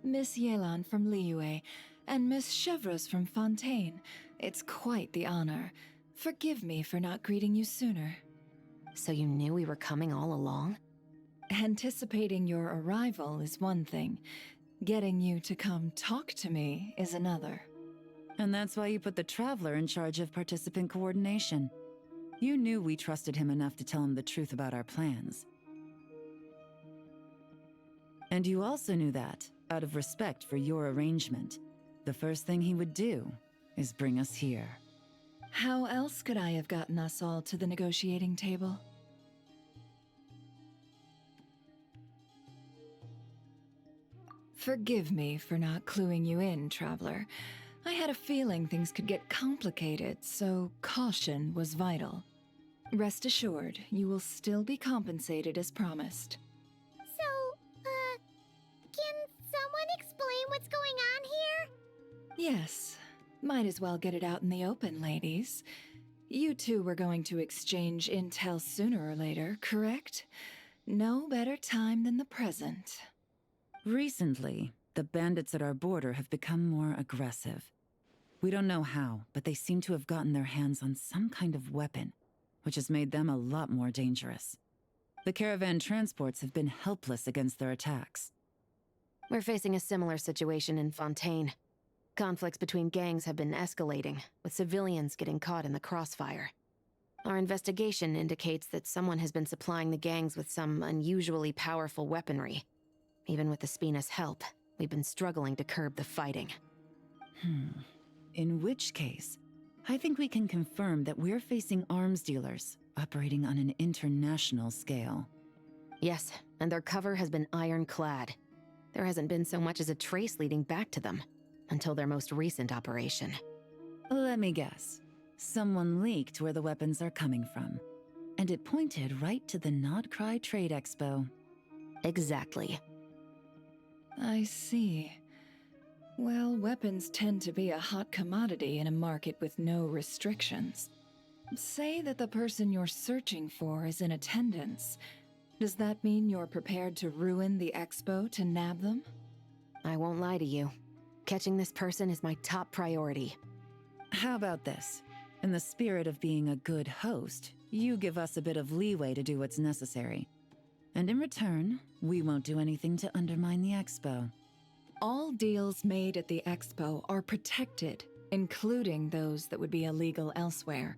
Miss Yelan from Liyue, and Miss Chevreuse from Fontaine. It's quite the honor. Forgive me for not greeting you sooner. So you knew we were coming all along? Anticipating your arrival is one thing. Getting you to come talk to me is another. And that's why you put the Traveler in charge of participant coordination. You knew we trusted him enough to tell him the truth about our plans. And you also knew that, out of respect for your arrangement, the first thing he would do is bring us here. How else could I have gotten us all to the negotiating table? Forgive me for not cluing you in, Traveler. I had a feeling things could get complicated, so caution was vital. Rest assured, you will still be compensated as promised. So, can someone explain what's going on here? Yes, might as well get it out in the open, ladies. You two were going to exchange intel sooner or later, correct? No better time than the present. Recently, the bandits at our border have become more aggressive. We don't know how, but they seem to have gotten their hands on some kind of weapon, which has made them a lot more dangerous. The caravan transports have been helpless against their attacks. We're facing a similar situation in Fontaine. Conflicts between gangs have been escalating, with civilians getting caught in the crossfire. Our investigation indicates that someone has been supplying the gangs with some unusually powerful weaponry. Even with the Spina's help, we've been struggling to curb the fighting. In which case, I think we can confirm that we're facing arms dealers operating on an international scale. Yes, and their cover has been ironclad. There hasn't been so much as a trace leading back to them, until their most recent operation. Let me guess. Someone leaked where the weapons are coming from, and it pointed right to the Nodcry Trade Expo. Exactly. I see. Well, weapons tend to be a hot commodity in a market with no restrictions. Say that the person you're searching for is in attendance. Does that mean you're prepared to ruin the expo to nab them? I won't lie to you. Catching this person is my top priority. How about this? In the spirit of being a good host, you give us a bit of leeway to do what's necessary. And in return, we won't do anything to undermine the expo. All deals made at the expo are protected, including those that would be illegal elsewhere.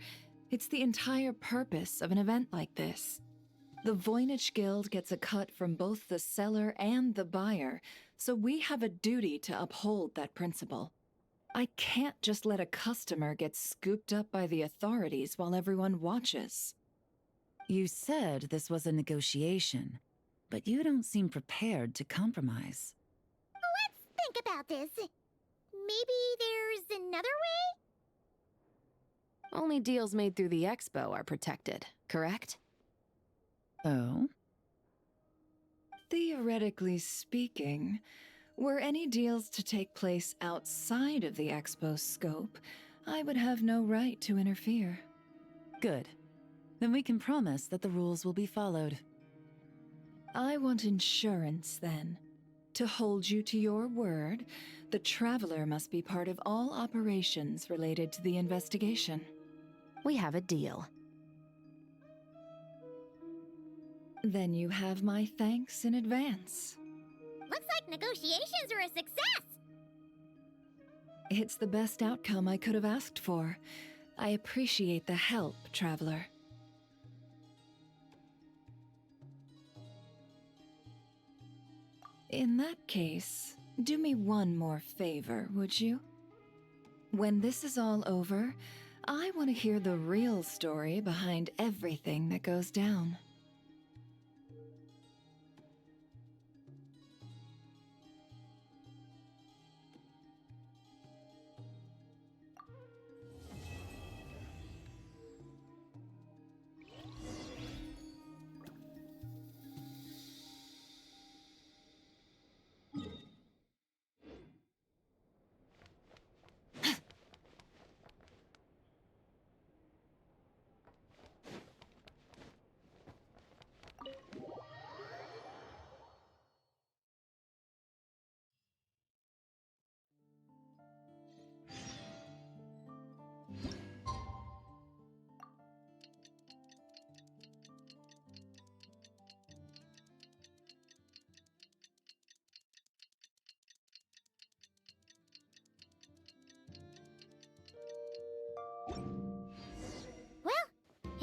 It's the entire purpose of an event like this. The Voynich Guild gets a cut from both the seller and the buyer, so we have a duty to uphold that principle. I can't just let a customer get scooped up by the authorities while everyone watches. You said this was a negotiation, but you don't seem prepared to compromise. Let's think about this. Maybe there's another way? Only deals made through the expo are protected, correct? Oh? Theoretically speaking, were any deals to take place outside of the expo's scope, I would have no right to interfere. Good. Then we can promise that the rules will be followed. I want insurance, then. To hold you to your word, the Traveler must be part of all operations related to the investigation. We have a deal. Then you have my thanks in advance. Looks like negotiations are a success! It's the best outcome I could have asked for. I appreciate the help, Traveler. In that case, do me one more favor, would you? When this is all over, I want to hear the real story behind everything that goes down.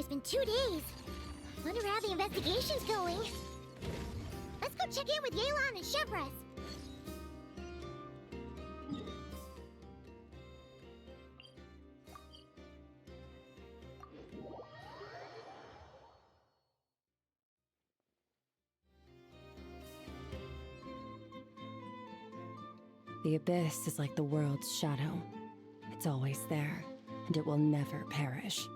It's been 2 days. Wonder how the investigation's going. Let's go check in with Yelan and Chevres. The abyss is like the world's shadow. It's always there, and it will never perish.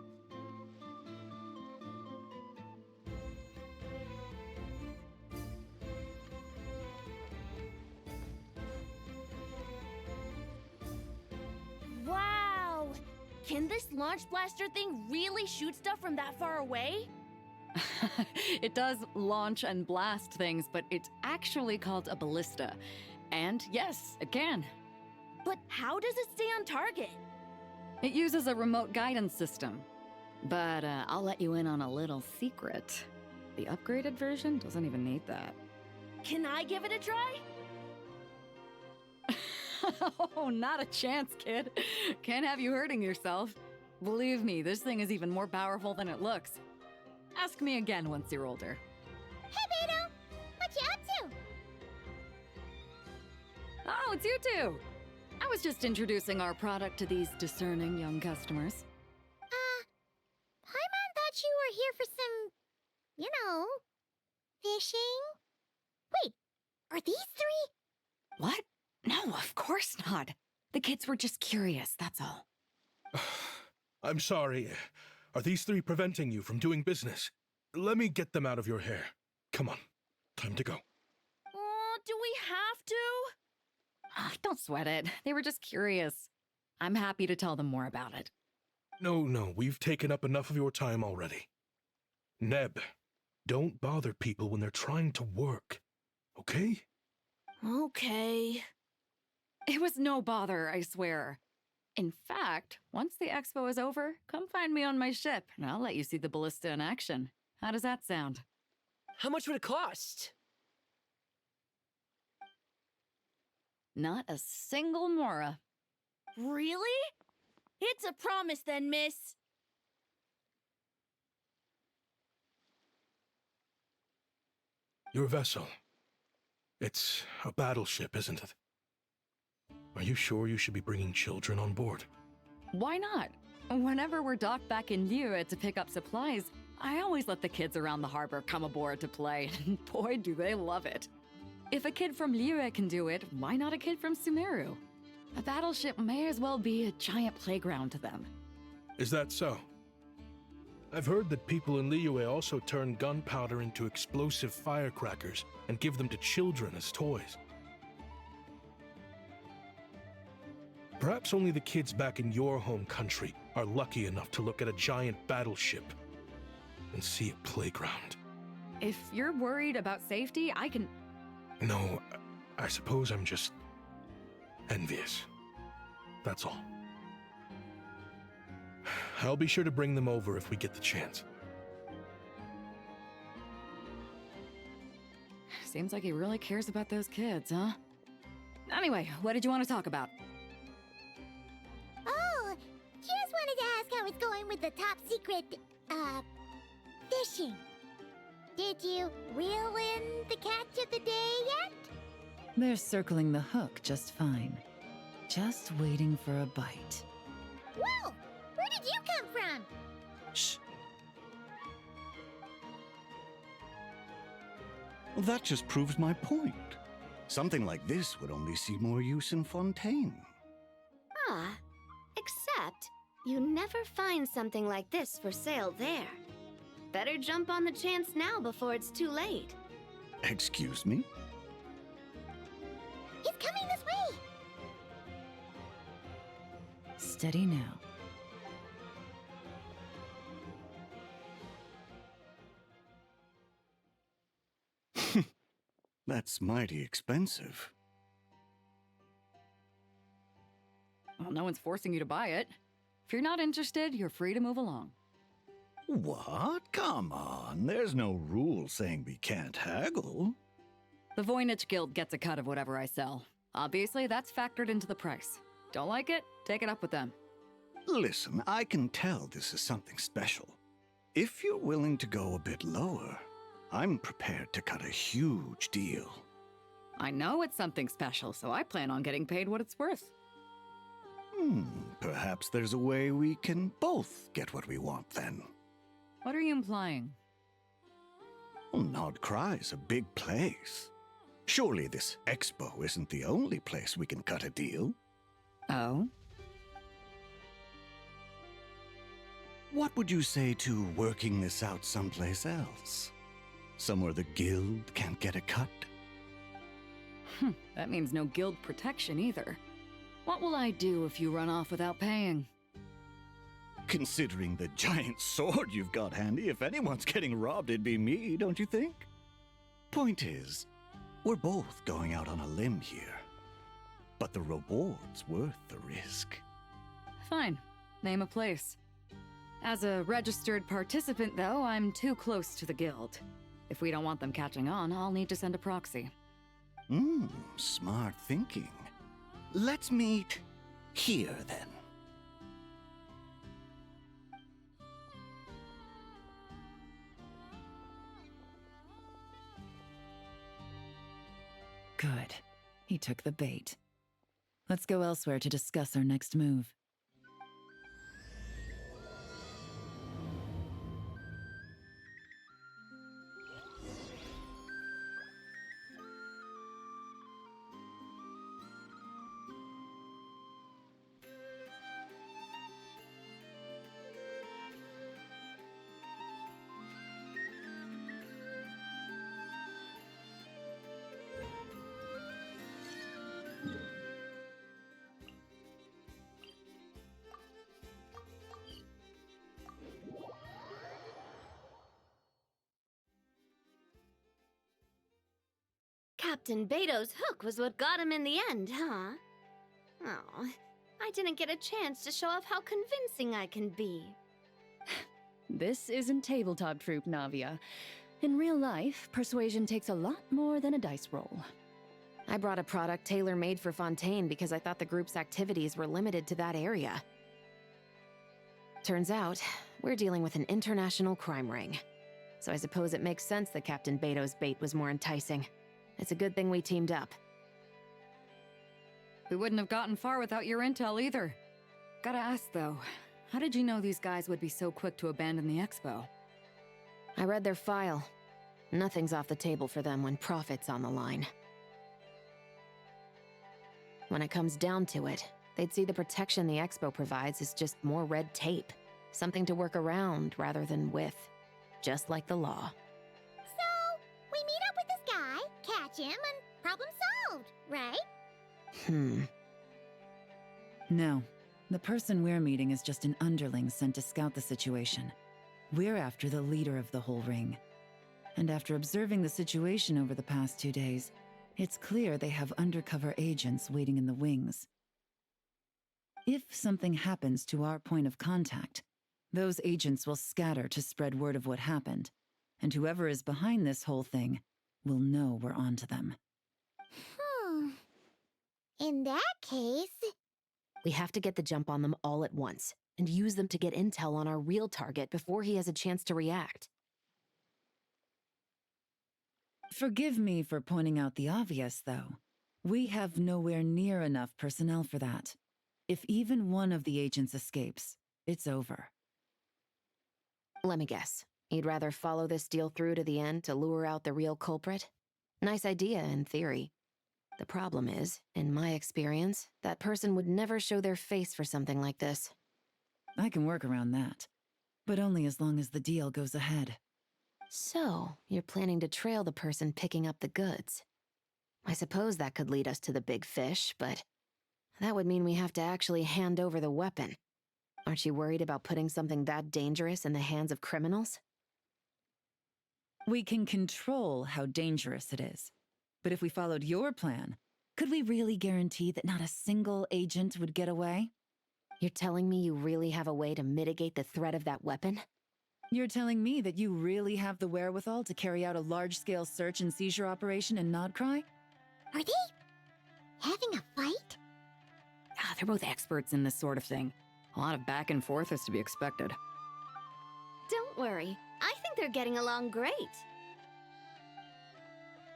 Wow! Can this launch blaster thing really shoot stuff from that far away? It does launch and blast things, but it's actually called a ballista. And yes, it can. But how does it stay on target? It uses a remote guidance system. But I'll let you in on a little secret. The upgraded version doesn't even need that. Can I give it a try? Oh, not a chance, kid. Can't have you hurting yourself. Believe me, this thing is even more powerful than it looks. Ask me again once you're older. Hey, Beto! What you up to? Oh, it's you two! I was just introducing our product to these discerning young customers. Paimon thought you were here for some, fishing? Wait, are these three? What? No, of course not. The kids were just curious, that's all. I'm sorry. Are these three preventing you from doing business? Let me get them out of your hair. Come on, time to go. Do we have to? Don't sweat it. They were just curious. I'm happy to tell them more about it. No, we've taken up enough of your time already. Neb, don't bother people when they're trying to work, okay? Okay. It was no bother, I swear. In fact, once the expo is over, come find me on my ship, and I'll let you see the ballista in action. How does that sound? How much would it cost? Not a single mora. Really? It's a promise then, miss. Your vessel. It's a battleship, isn't it? Are you sure you should be bringing children on board? Why not? Whenever we're docked back in Liyue to pick up supplies, I always let the kids around the harbor come aboard to play, and boy, do they love it. If a kid from Liyue can do it, why not a kid from Sumeru? A battleship may as well be a giant playground to them. Is that so? I've heard that people in Liyue also turn gunpowder into explosive firecrackers and give them to children as toys. Perhaps only the kids back in your home country are lucky enough to look at a giant battleship and see a playground. If you're worried about safety, I can... No, I suppose I'm just envious. That's all. I'll be sure to bring them over if we get the chance. Seems like he really cares about those kids, huh? Anyway, what did you want to talk about? Oh, just wanted to ask how it's going with the top secret, fishing. Did you reel in the catch of the day yet? They're circling the hook just fine. Just waiting for a bite. Whoa! Where did you come from? Shh. Well, that just proves my point. Something like this would only see more use in Fontaine. Ah, except you never find something like this for sale there. Better jump on the chance now before it's too late. Excuse me? He's coming this way! Steady now. That's mighty expensive. Well, no one's forcing you to buy it. If you're not interested, you're free to move along. What? Come on, there's no rule saying we can't haggle. The Voynich Guild gets a cut of whatever I sell. Obviously, that's factored into the price. Don't like it? Take it up with them. Listen, I can tell this is something special. If you're willing to go a bit lower, I'm prepared to cut a huge deal. I know it's something special, so I plan on getting paid what it's worth. Perhaps there's a way we can both get what we want then. What are you implying? Well, Nod Cry's a big place. Surely this expo isn't the only place we can cut a deal. Oh? What would you say to working this out someplace else? Somewhere the guild can't get a cut? That means no guild protection either. What will I do if you run off without paying? Considering the giant sword you've got handy, if anyone's getting robbed, it'd be me, don't you think? Point is, we're both going out on a limb here. But the reward's worth the risk. Fine. Name a place. As a registered participant, though, I'm too close to the guild. If we don't want them catching on, I'll need to send a proxy. Smart thinking. Let's meet here, then. Good. He took the bait. Let's go elsewhere to discuss our next move. Captain Beto's hook was what got him in the end, huh? Oh, I didn't get a chance to show off how convincing I can be. This isn't tabletop troop, Navia. In real life, persuasion takes a lot more than a dice roll. I brought a product tailor-made for Fontaine because I thought the group's activities were limited to that area. Turns out, we're dealing with an international crime ring. So I suppose it makes sense that Captain Beto's bait was more enticing. It's a good thing we teamed up. We wouldn't have gotten far without your intel either. Gotta ask though, how did you know these guys would be so quick to abandon the expo? I read their file. Nothing's off the table for them when profit's on the line. When it comes down to it, they'd see the protection the expo provides as just more red tape. Something to work around rather than with. Just like the law. So, we meet up with this guy, catch him, and problem solved, right? No. The person we're meeting is just an underling sent to scout the situation. We're after the leader of the whole ring. And after observing the situation over the past 2 days, it's clear they have undercover agents waiting in the wings. If something happens to our point of contact, those agents will scatter to spread word of what happened, and whoever is behind this whole thing will know we're onto them. In that case... We have to get the jump on them all at once, and use them to get intel on our real target before he has a chance to react. Forgive me for pointing out the obvious, though. We have nowhere near enough personnel for that. If even one of the agents escapes, it's over. Let me guess. You'd rather follow this deal through to the end to lure out the real culprit? Nice idea, in theory. The problem is, in my experience, that person would never show their face for something like this. I can work around that, but only as long as the deal goes ahead. So, you're planning to trail the person picking up the goods. I suppose that could lead us to the big fish, but that would mean we have to actually hand over the weapon. Aren't you worried about putting something that dangerous in the hands of criminals? We can control how dangerous it is. But if we followed your plan, could we really guarantee that not a single agent would get away? You're telling me you really have a way to mitigate the threat of that weapon? You're telling me that you really have the wherewithal to carry out a large-scale search and seizure operation in Nodcry? Are they having a fight? They're both experts in this sort of thing. A lot of back and forth is to be expected. Don't worry. I think they're getting along great.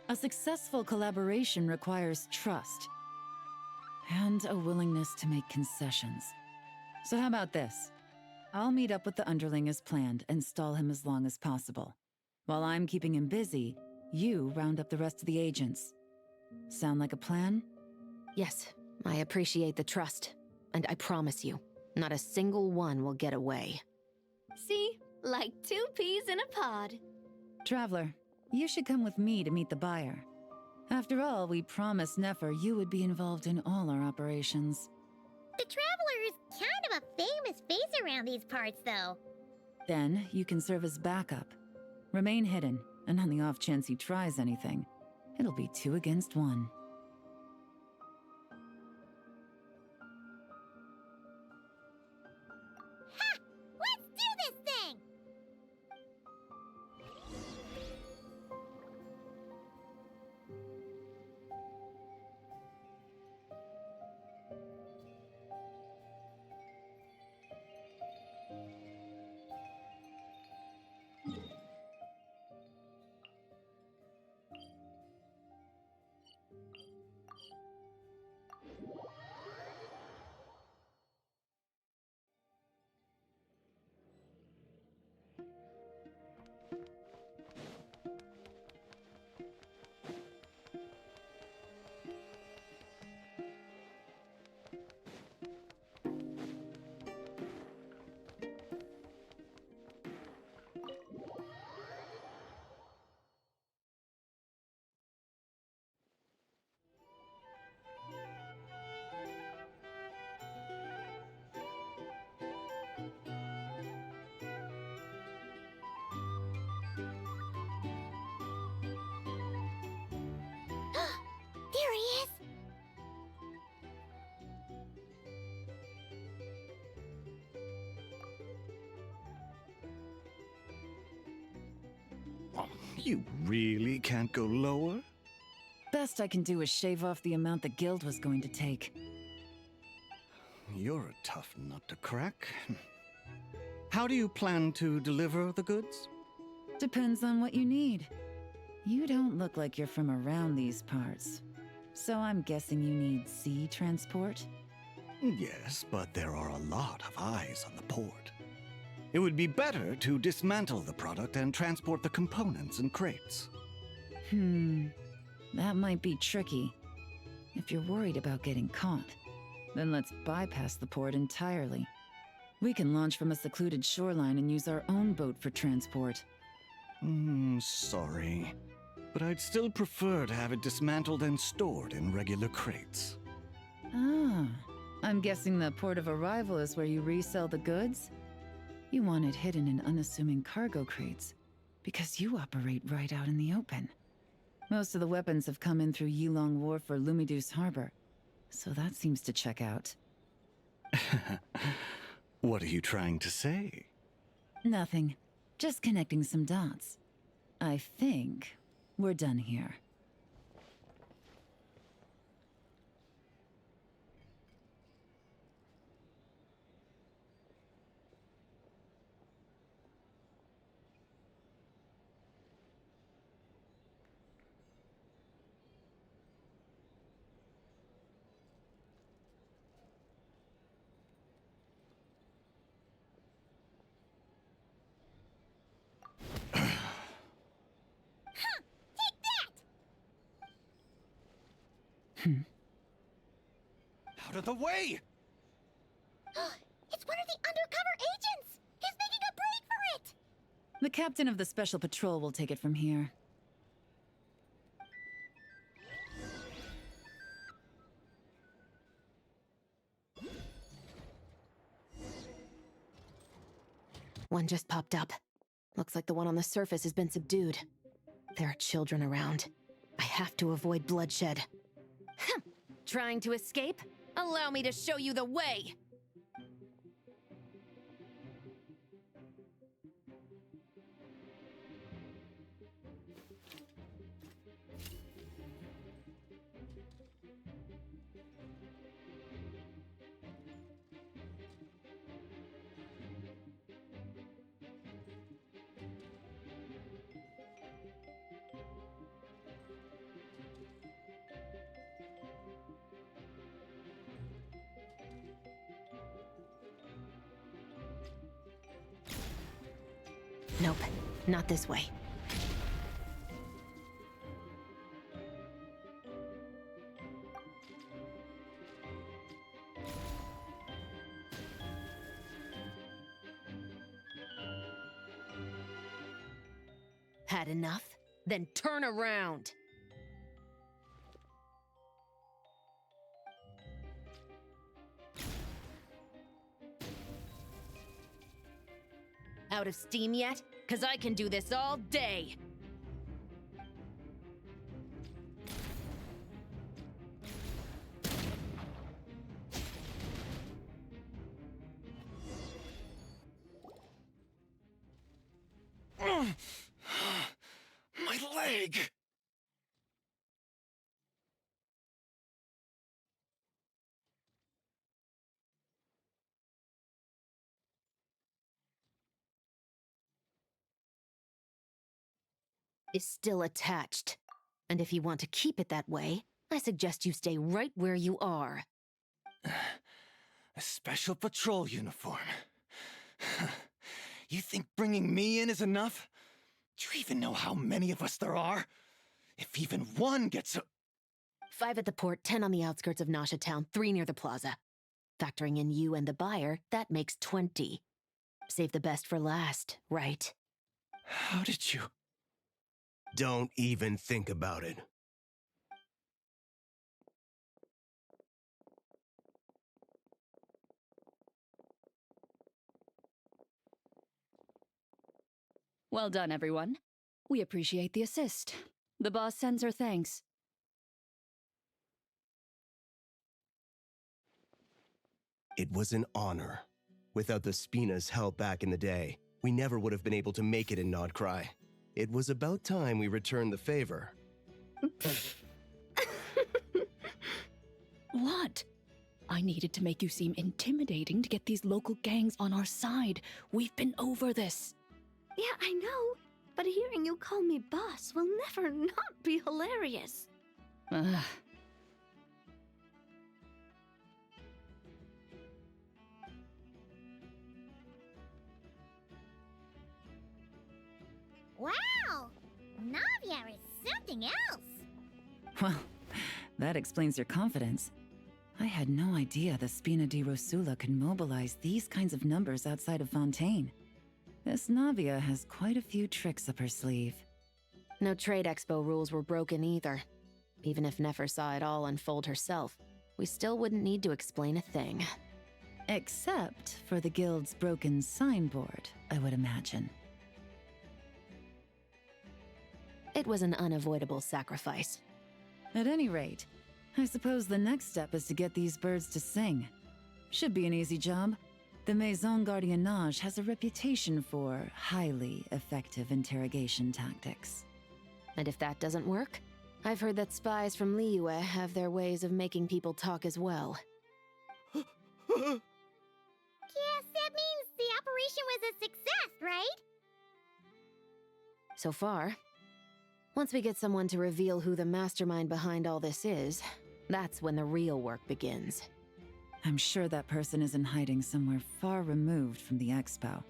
A successful collaboration requires trust and a willingness to make concessions. So how about this? I'll meet up with the underling as planned and stall him as long as possible. While I'm keeping him busy, you round up the rest of the agents. Sound like a plan? Yes, I appreciate the trust. And I promise you, not a single one will get away. See? Like 2 peas in a pod. Traveler, you should come with me to meet the buyer. After all, we promised Nefer you would be involved in all our operations. The Traveler is kind of a famous face around these parts, though. Then you can serve as backup. Remain hidden, and on the off chance he tries anything, it'll be 2 against 1. Ha! Let's do this thing! There he is! Oh, you really can't go lower? Best I can do is shave off the amount the guild was going to take. You're a tough nut to crack. How do you plan to deliver the goods? Depends on what you need. You don't look like you're from around these parts. So I'm guessing you need sea transport? Yes, but there are a lot of eyes on the port. It would be better to dismantle the product and transport the components in crates. That might be tricky. If you're worried about getting caught, then let's bypass the port entirely. We can launch from a secluded shoreline and use our own boat for transport. Sorry. But I'd still prefer to have it dismantled and stored in regular crates. Ah, I'm guessing the port of arrival is where you resell the goods? You want it hidden in unassuming cargo crates, because you operate right out in the open. Most of the weapons have come in through Yilong Wharf or Lumiduce Harbor, so that seems to check out. What are you trying to say? Nothing. Just connecting some dots. I think we're done here. Out of the way! It's one of the undercover agents! He's making a break for it! The captain of the Special Patrol will take it from here. One just popped up. Looks like the one on the surface has been subdued. There are children around. I have to avoid bloodshed. Trying to escape? Allow me to show you the way! Nope, not this way. Had enough? Then turn around! Out of steam yet? 'Cause I can do this all day! My leg! Is still attached. And if you want to keep it that way, I suggest you stay right where you are. A special patrol uniform. You think bringing me in is enough? Do you even know how many of us there are? If even one gets a... 5 at the port, 10 on the outskirts of Nasha Town, 3 near the plaza. Factoring in you and the buyer, that makes 20. Save the best for last, right? How did you... Don't even think about it. Well done, everyone. We appreciate the assist. The boss sends her thanks. It was an honor. Without the Spina's help back in the day, we never would have been able to make it in Nodcry. It was about time we returned the favor. What? I needed to make you seem intimidating to get these local gangs on our side. We've been over this. Yeah, I know. But hearing you call me boss will never not be hilarious. Ugh. Wow! Navia is something else! Well, that explains your confidence. I had no idea the Spina di Rosula could mobilize these kinds of numbers outside of Fontaine. This Navia has quite a few tricks up her sleeve. No trade expo rules were broken either. Even if Nefer saw it all unfold herself, we still wouldn't need to explain a thing. Except for the guild's broken signboard, I would imagine. It was an unavoidable sacrifice. At any rate, I suppose the next step is to get these birds to sing. Should be an easy job. The Maison Gardiennage has a reputation for highly effective interrogation tactics. And if that doesn't work, I've heard that spies from Liyue have their ways of making people talk as well. Guess that means the operation was a success, right? So far. Once we get someone to reveal who the mastermind behind all this is, that's when the real work begins. I'm sure that person is in hiding somewhere far removed from the expo.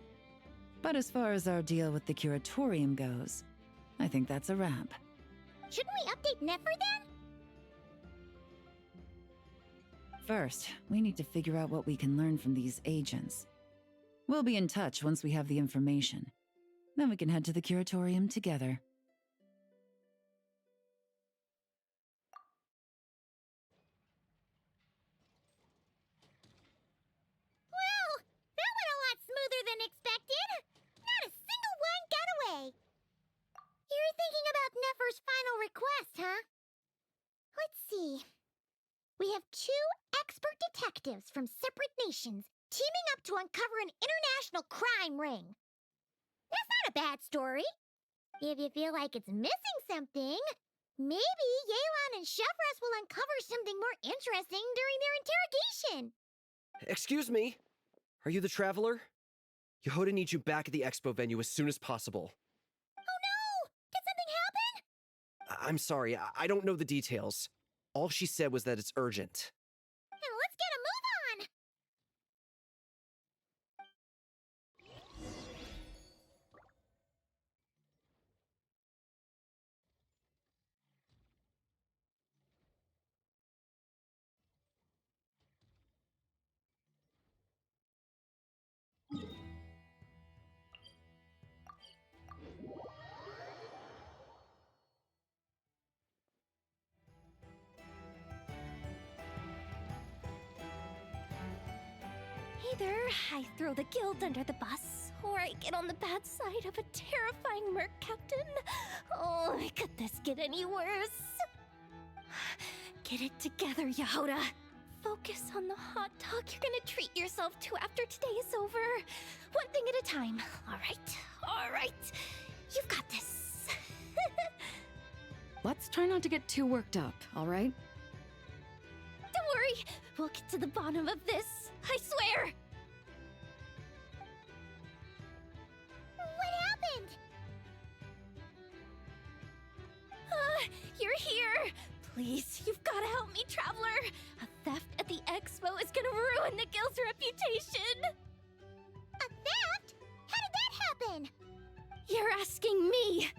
But as far as our deal with the curatorium goes, I think that's a wrap. Shouldn't we update Nefer then? First, we need to figure out what we can learn from these agents. We'll be in touch once we have the information. Then we can head to the curatorium together. Well, that went a lot smoother than expected. Not a single one got away. You're thinking about Nefer's final request, huh? Let's see. We have 2 expert detectives from separate nations teaming up to uncover an international crime ring. That's not a bad story. If you feel like it's missing something, maybe Yelan and Chevres will uncover something more interesting during their interrogation. Excuse me? Are you the Traveler? Yehoda needs you back at the expo venue as soon as possible. Oh no! Did something happen? I'm sorry, I don't know the details. All she said was that it's urgent. Then let's get a move on! Either I throw the guild under the bus, or I get on the bad side of a terrifying merc captain. Oh, could this get any worse? Get it together, Yehoda. Focus on the hot dog you're gonna treat yourself to after today is over. One thing at a time. All right. You've got this. Let's try not to get too worked up, all right? Don't worry. We'll get to the bottom of this. I swear. What happened? You're here. Please, you've got to help me, Traveler. A theft at the expo is gonna ruin the guild's reputation. A theft? How did that happen? You're asking me.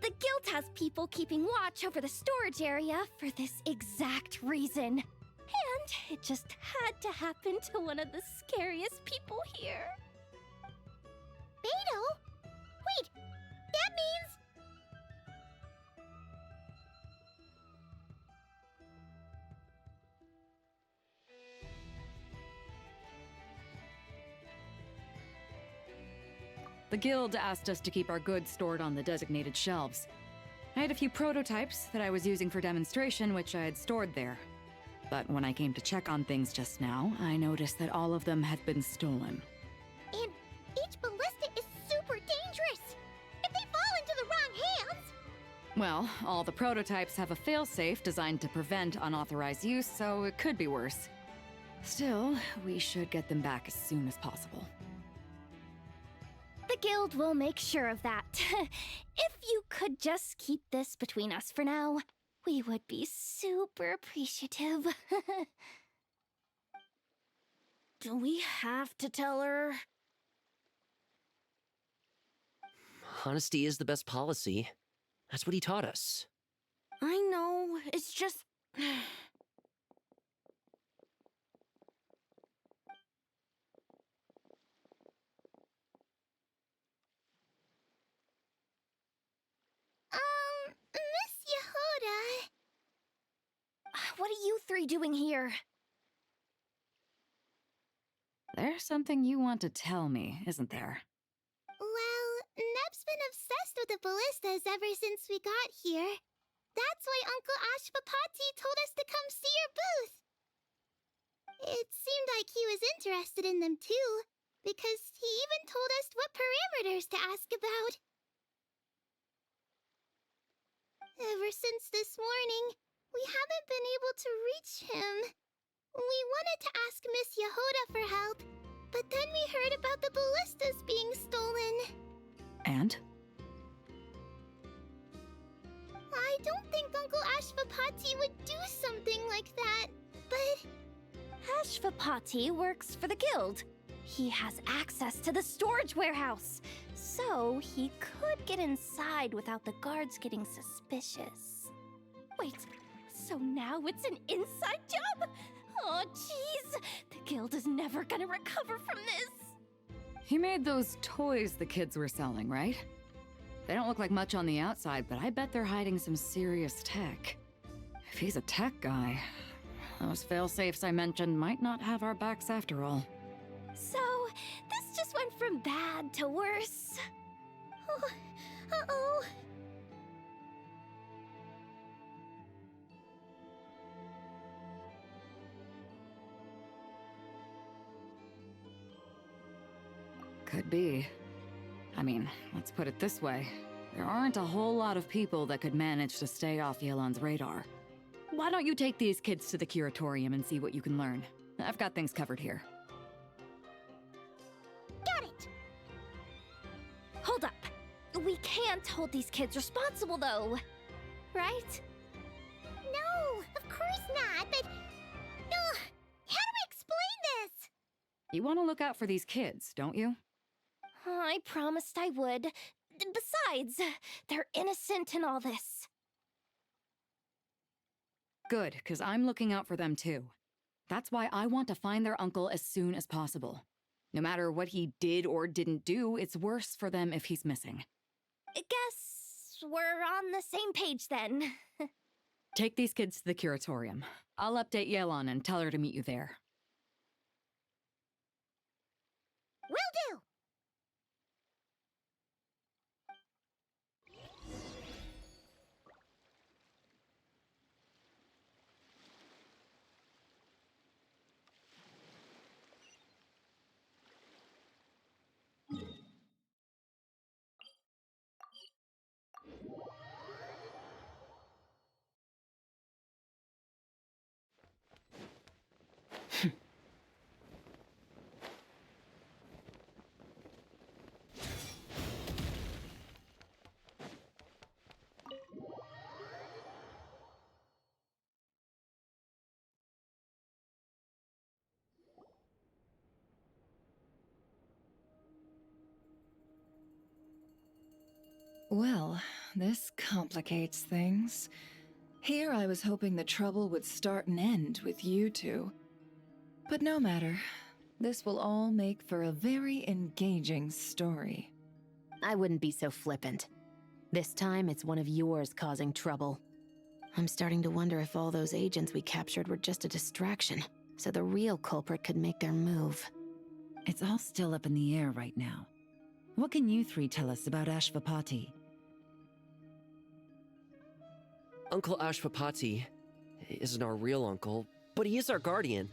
The guild has people keeping watch over the storage area for this exact reason. And it just had to happen to one of the scariest people here. Beto? Wait, that means... The guild asked us to keep our goods stored on the designated shelves. I had a few prototypes that I was using for demonstration, which I had stored there. But when I came to check on things just now, I noticed that all of them had been stolen. And each ballista is super dangerous! If they fall into the wrong hands... Well, all the prototypes have a failsafe designed to prevent unauthorized use, so it could be worse. Still, we should get them back as soon as possible. The guild will make sure of that. If you could just keep this between us for now, we would be super appreciative. Do we have to tell her? Honesty is the best policy. That's what he taught us. I know, it's just... Miss Yehoda... What are you three doing here? There's something you want to tell me, isn't there? Well, Neb's been obsessed with the ballistas ever since we got here. That's why Uncle Ashvapati told us to come see your booth. It seemed like he was interested in them too, because he even told us what parameters to ask about. Ever since this morning, we haven't been able to reach him. We wanted to ask Miss Yehoda for help, but then we heard about the ballistas being stolen. And? I don't think Uncle Ashvapati would do something like that, but... Ashvapati works for the guild. He has access to the storage warehouse, so he could get inside without the guards getting suspicious. Wait, so now it's an inside job? Oh, jeez! The guild is never gonna recover from this! He made those toys the kids were selling, right? They don't look like much on the outside, but I bet they're hiding some serious tech. If he's a tech guy, those failsafes I mentioned might not have our backs after all. So, this just went from bad to worse. Oh, uh-oh. Could be. I mean, let's put it this way. There aren't a whole lot of people that could manage to stay off Yelan's radar. Why don't you take these kids to the curatorium and see what you can learn? I've got things covered here. Got it! Hold up. We can't hold these kids responsible, though. Right? No, of course not, but... Ugh, how do we explain this? You want to look out for these kids, don't you? I promised I would. Besides, they're innocent in all this. Good, because I'm looking out for them too. That's why I want to find their uncle as soon as possible. No matter what he did or didn't do, it's worse for them if he's missing. Guess we're on the same page then. Take these kids to the curatorium. I'll update Yelan and tell her to meet you there. Well, this complicates things. Here I was hoping the trouble would start and end with you two. But no matter. This will all make for a very engaging story. I wouldn't be so flippant. This time, it's one of yours causing trouble. I'm starting to wonder if all those agents we captured were just a distraction, so the real culprit could make their move. It's all still up in the air right now. What can you three tell us about Ashvapati? Uncle Ashvapati isn't our real uncle, but he is our guardian.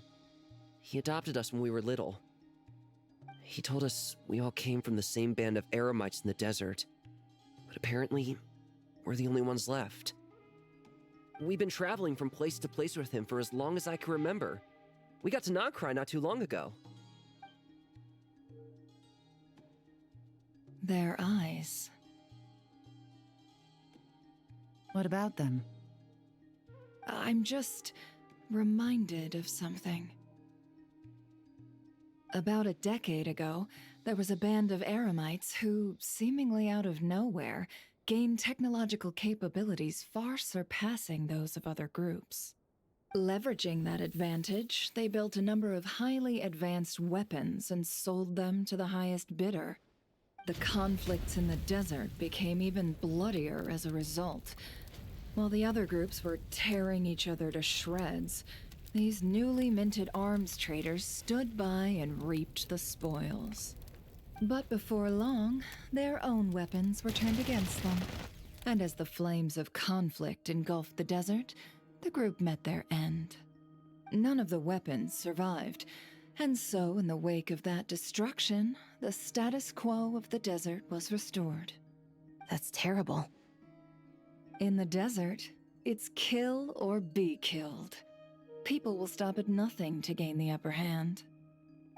He adopted us when we were little. He told us we all came from the same band of Eremites in the desert, but apparently, we're the only ones left. We've been traveling from place to place with him for as long as I can remember. We got to Nagcry not too long ago. Their eyes. What about them? I'm just reminded of something. About a decade ago, there was a band of Eremites who, seemingly out of nowhere, gained technological capabilities far surpassing those of other groups. Leveraging that advantage, they built a number of highly advanced weapons and sold them to the highest bidder. The conflicts in the desert became even bloodier as a result. While the other groups were tearing each other to shreds, these newly minted arms traders stood by and reaped the spoils. But before long, their own weapons were turned against them. And as the flames of conflict engulfed the desert, the group met their end. None of the weapons survived, and so in the wake of that destruction, the status quo of the desert was restored. That's terrible. In the desert, it's kill or be killed. People will stop at nothing to gain the upper hand.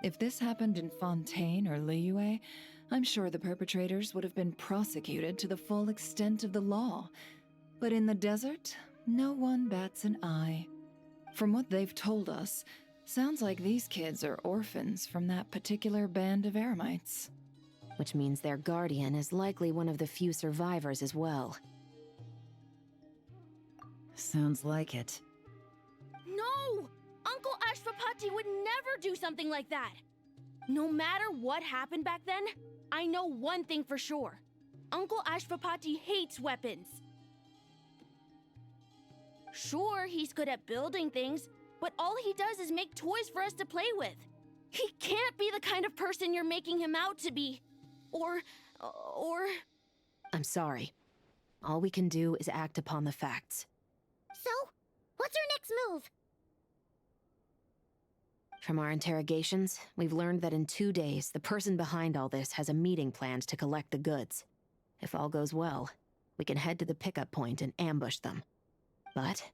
If this happened in Fontaine or Liyue, I'm sure the perpetrators would have been prosecuted to the full extent of the law. But in the desert, no one bats an eye. From what they've told us, sounds like these kids are orphans from that particular band of Eremites. Which means their guardian is likely one of the few survivors as well. Sounds like it. No! Uncle Ashvapati would never do something like that! No matter what happened back then, I know one thing for sure. Uncle Ashvapati hates weapons. Sure, he's good at building things, but all he does is make toys for us to play with. He can't be the kind of person you're making him out to be. Or... I'm sorry. All we can do is act upon the facts. So, what's our next move? From our interrogations, we've learned that in 2 days, the person behind all this has a meeting planned to collect the goods. If all goes well, we can head to the pickup point and ambush them. But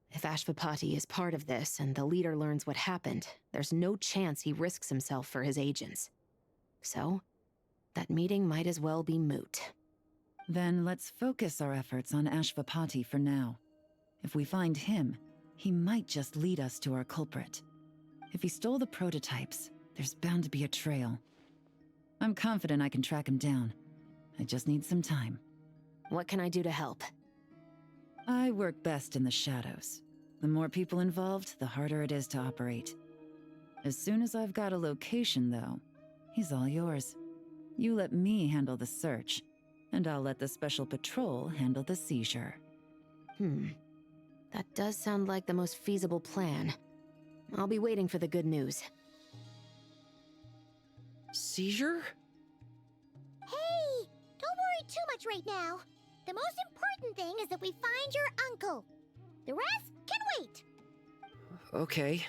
if Ashvapati is part of this and the leader learns what happened, there's no chance he risks himself for his agents. So, that meeting might as well be moot. Then let's focus our efforts on Ashvapati for now. If we find him, he might just lead us to our culprit. If he stole the prototypes, there's bound to be a trail. I'm confident I can track him down. I just need some time. What can I do to help? I work best in the shadows. The more people involved, the harder it is to operate. As soon as I've got a location, though, he's all yours. You let me handle the search, and I'll let the special patrol handle the seizure. That does sound like the most feasible plan. I'll be waiting for the good news. Seizure? Hey, don't worry too much right now. The most important thing is that we find your uncle. The rest can wait. Okay.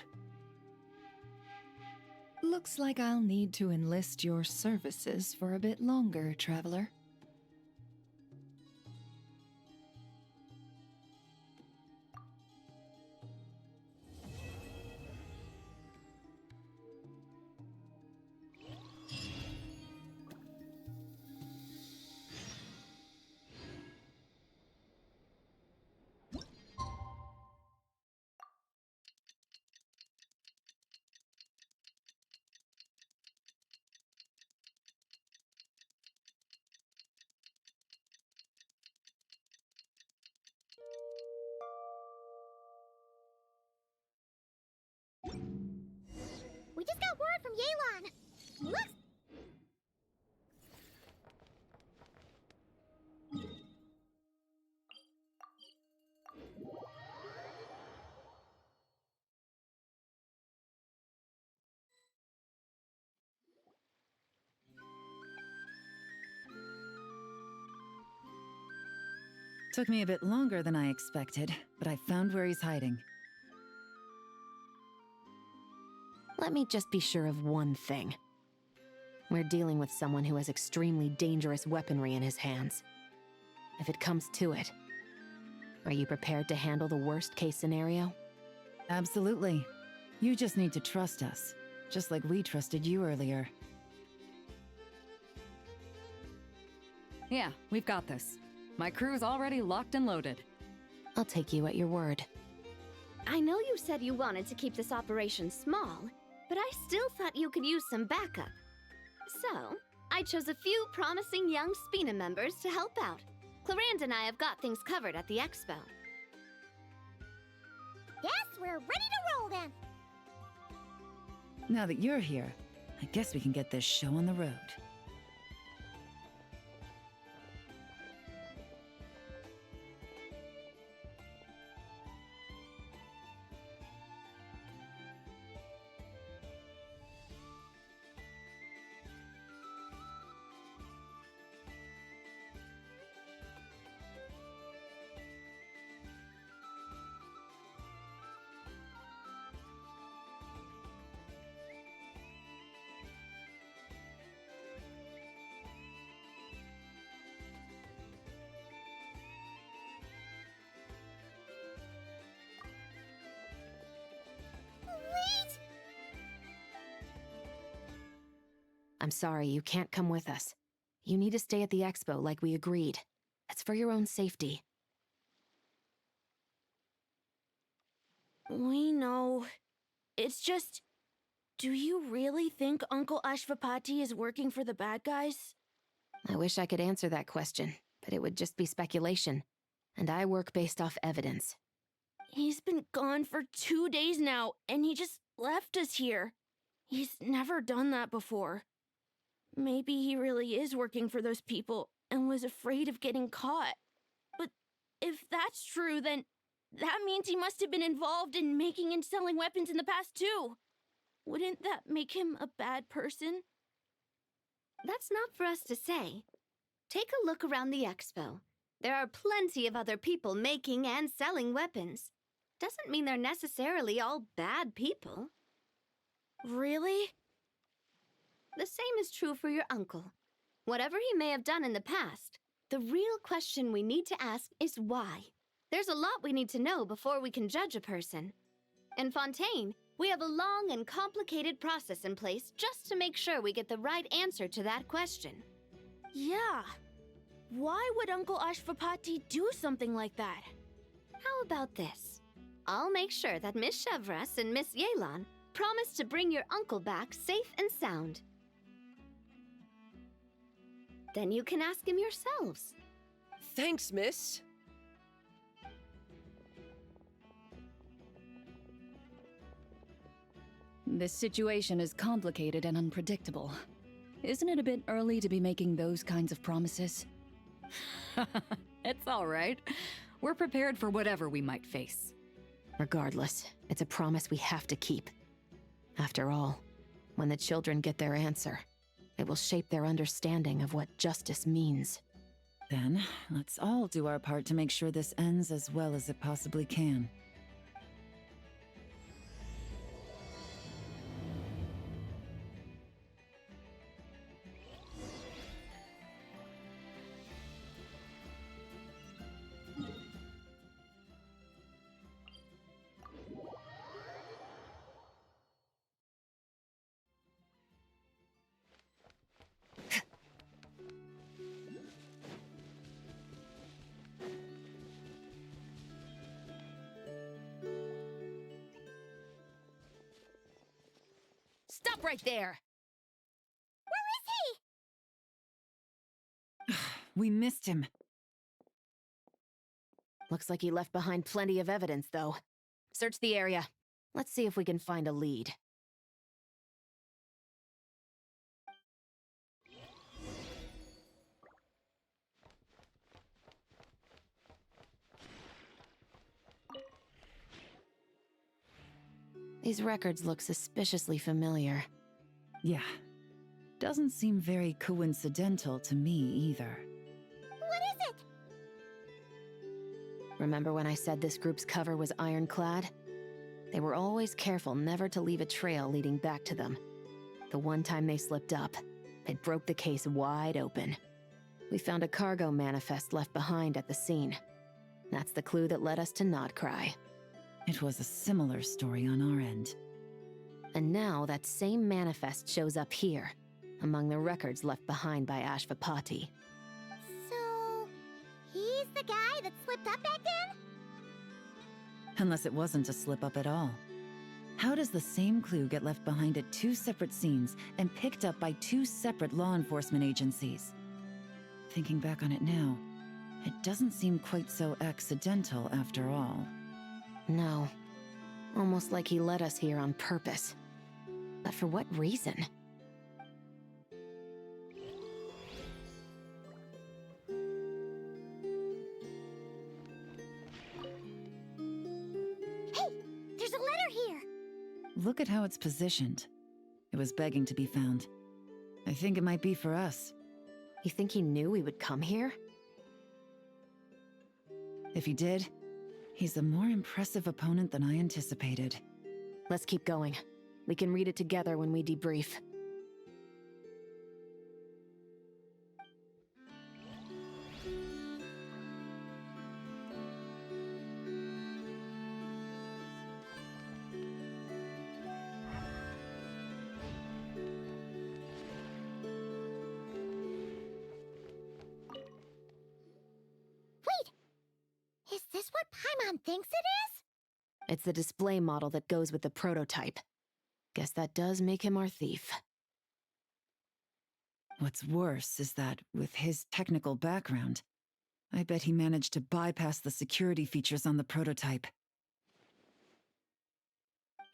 Looks like I'll need to enlist your services for a bit longer, Traveler. Took me a bit longer than I expected, but I found where he's hiding. Let me just be sure of one thing. We're dealing with someone who has extremely dangerous weaponry in his hands. If it comes to it, are you prepared to handle the worst-case scenario? Absolutely. You just need to trust us, just like we trusted you earlier. Yeah, we've got this. My crew's already locked and loaded. I'll take you at your word. I know you said you wanted to keep this operation small, but I still thought you could use some backup. So, I chose a few promising young Spina members to help out. Clarand and I have got things covered at the expo. Yes, we're ready to roll then. Now that you're here, I guess we can get this show on the road. Wait! I'm sorry, you can't come with us. You need to stay at the expo like we agreed. It's for your own safety. We know. It's just... Do you really think Uncle Ashvapati is working for the bad guys? I wish I could answer that question, but it would just be speculation. And I work based off evidence. He's been gone for 2 days now, and he just left us here. He's never done that before. Maybe he really is working for those people and was afraid of getting caught. But if that's true, then that means he must have been involved in making and selling weapons in the past too. Wouldn't that make him a bad person? That's not for us to say. Take a look around the expo. There are plenty of other people making and selling weapons. Doesn't mean they're necessarily all bad people. Really? The same is true for your uncle. Whatever he may have done in the past, the real question we need to ask is why. There's a lot we need to know before we can judge a person. In Fontaine, we have a long and complicated process in place just to make sure we get the right answer to that question. Yeah. Why would Uncle Ashvapati do something like that? How about this? I'll make sure that Miss Chevras and Miss Yelan promise to bring your uncle back safe and sound. Then you can ask him yourselves. Thanks, miss. This situation is complicated and unpredictable. Isn't it a bit early to be making those kinds of promises? It's all right. We're prepared for whatever we might face. Regardless, it's a promise we have to keep. After all, when the children get their answer, it will shape their understanding of what justice means. Then, let's all do our part to make sure this ends as well as it possibly can. Stop right there! Where is he? We missed him. Looks like he left behind plenty of evidence, though. Search the area. Let's see if we can find a lead. These records look suspiciously familiar. Yeah. Doesn't seem very coincidental to me either. What is it? Remember when I said this group's cover was ironclad? They were always careful never to leave a trail leading back to them. The one time they slipped up, it broke the case wide open. We found a cargo manifest left behind at the scene. That's the clue that led us to Nodcry. It was a similar story on our end. And now that same manifest shows up here, among the records left behind by Ashvapati. So, he's the guy that slipped up back then? Unless it wasn't a slip-up at all. How does the same clue get left behind at two separate scenes and picked up by two separate law enforcement agencies? Thinking back on it now, it doesn't seem quite so accidental after all. No. Almost like he led us here on purpose. But for what reason? Hey! There's a letter here! Look at how it's positioned. It was begging to be found. I think it might be for us. You think he knew we would come here? If he did, he's a more impressive opponent than I anticipated. Let's keep going. We can read it together when we debrief. Wait! Is this what Paimon thinks it is? It's the display model that goes with the prototype. Guess that does make him our thief. What's worse is that, with his technical background, I bet he managed to bypass the security features on the prototype.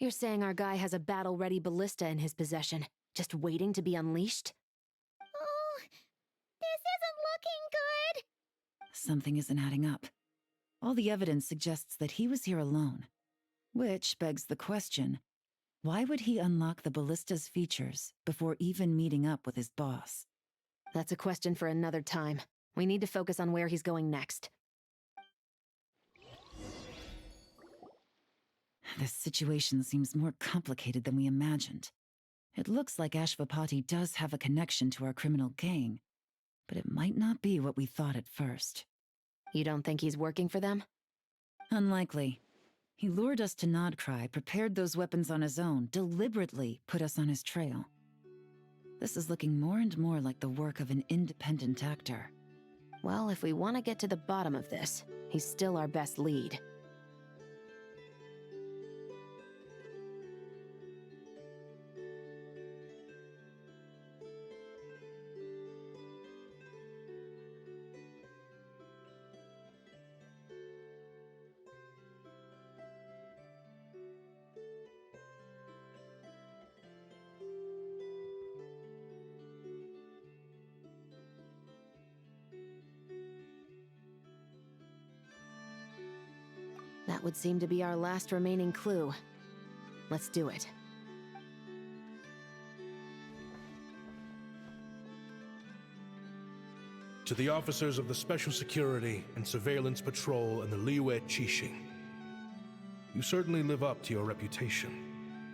You're saying our guy has a battle-ready ballista in his possession, just waiting to be unleashed? Oh, this isn't looking good! Something isn't adding up. All the evidence suggests that he was here alone. Which begs the question, why would he unlock the ballista's features before even meeting up with his boss? That's a question for another time. We need to focus on where he's going next. This situation seems more complicated than we imagined. It looks like Ashvapati does have a connection to our criminal gang, but it might not be what we thought at first. You don't think he's working for them? Unlikely. He lured us to Nodcry, prepared those weapons on his own, deliberately put us on his trail. This is looking more and more like the work of an independent actor. Well, if we want to get to the bottom of this, he's still our best lead. That would seem to be our last remaining clue. Let's do it. To the officers of the Special Security and Surveillance Patrol and the Liyue Qixing, you certainly live up to your reputation.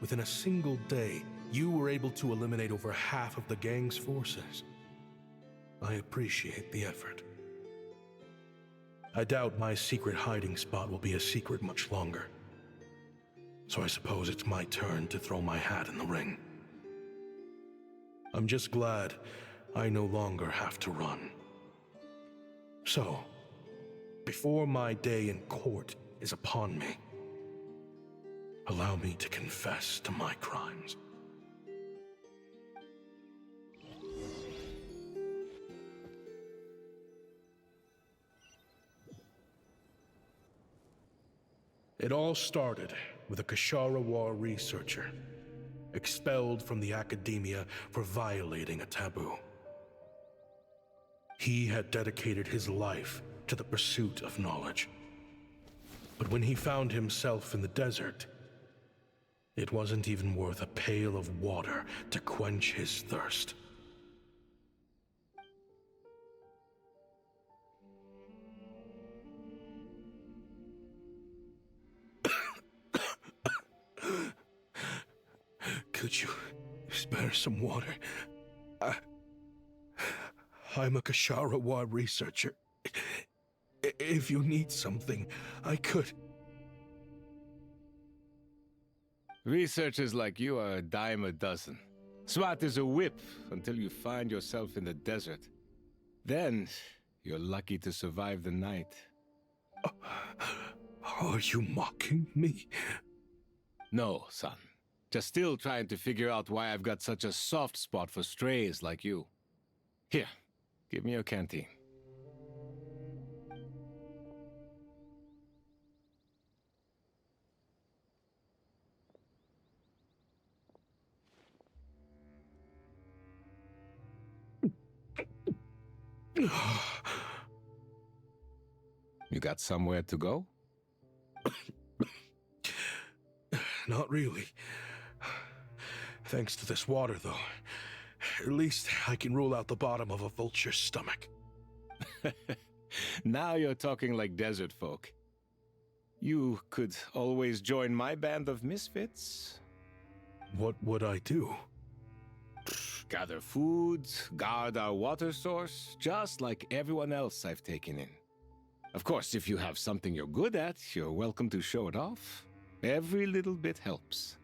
Within a single day, you were able to eliminate over half of the gang's forces. I appreciate the effort. I doubt my secret hiding spot will be a secret much longer. So I suppose it's my turn to throw my hat in the ring. I'm just glad I no longer have to run. So, before my day in court is upon me, allow me to confess to my crimes. It all started with a Kashara War researcher, expelled from the academia for violating a taboo. He had dedicated his life to the pursuit of knowledge. But when he found himself in the desert, it wasn't even worth a pail of water to quench his thirst. Could you spare some water? I'm a Kasharawa researcher. If you need something, I could. Researchers like you are a dime a dozen. Smart as a whip until you find yourself in the desert. Then, you're lucky to survive the night. Are you mocking me? No, son. Just still trying to figure out why I've got such a soft spot for strays like you. Here, give me your canteen. You got somewhere to go? Not really. Thanks to this water, though. At least I can rule out the bottom of a vulture's stomach. Now you're talking like desert folk. You could always join my band of misfits. What would I do? Gather food, guard our water source, just like everyone else I've taken in. Of course, if you have something you're good at, you're welcome to show it off. Every little bit helps.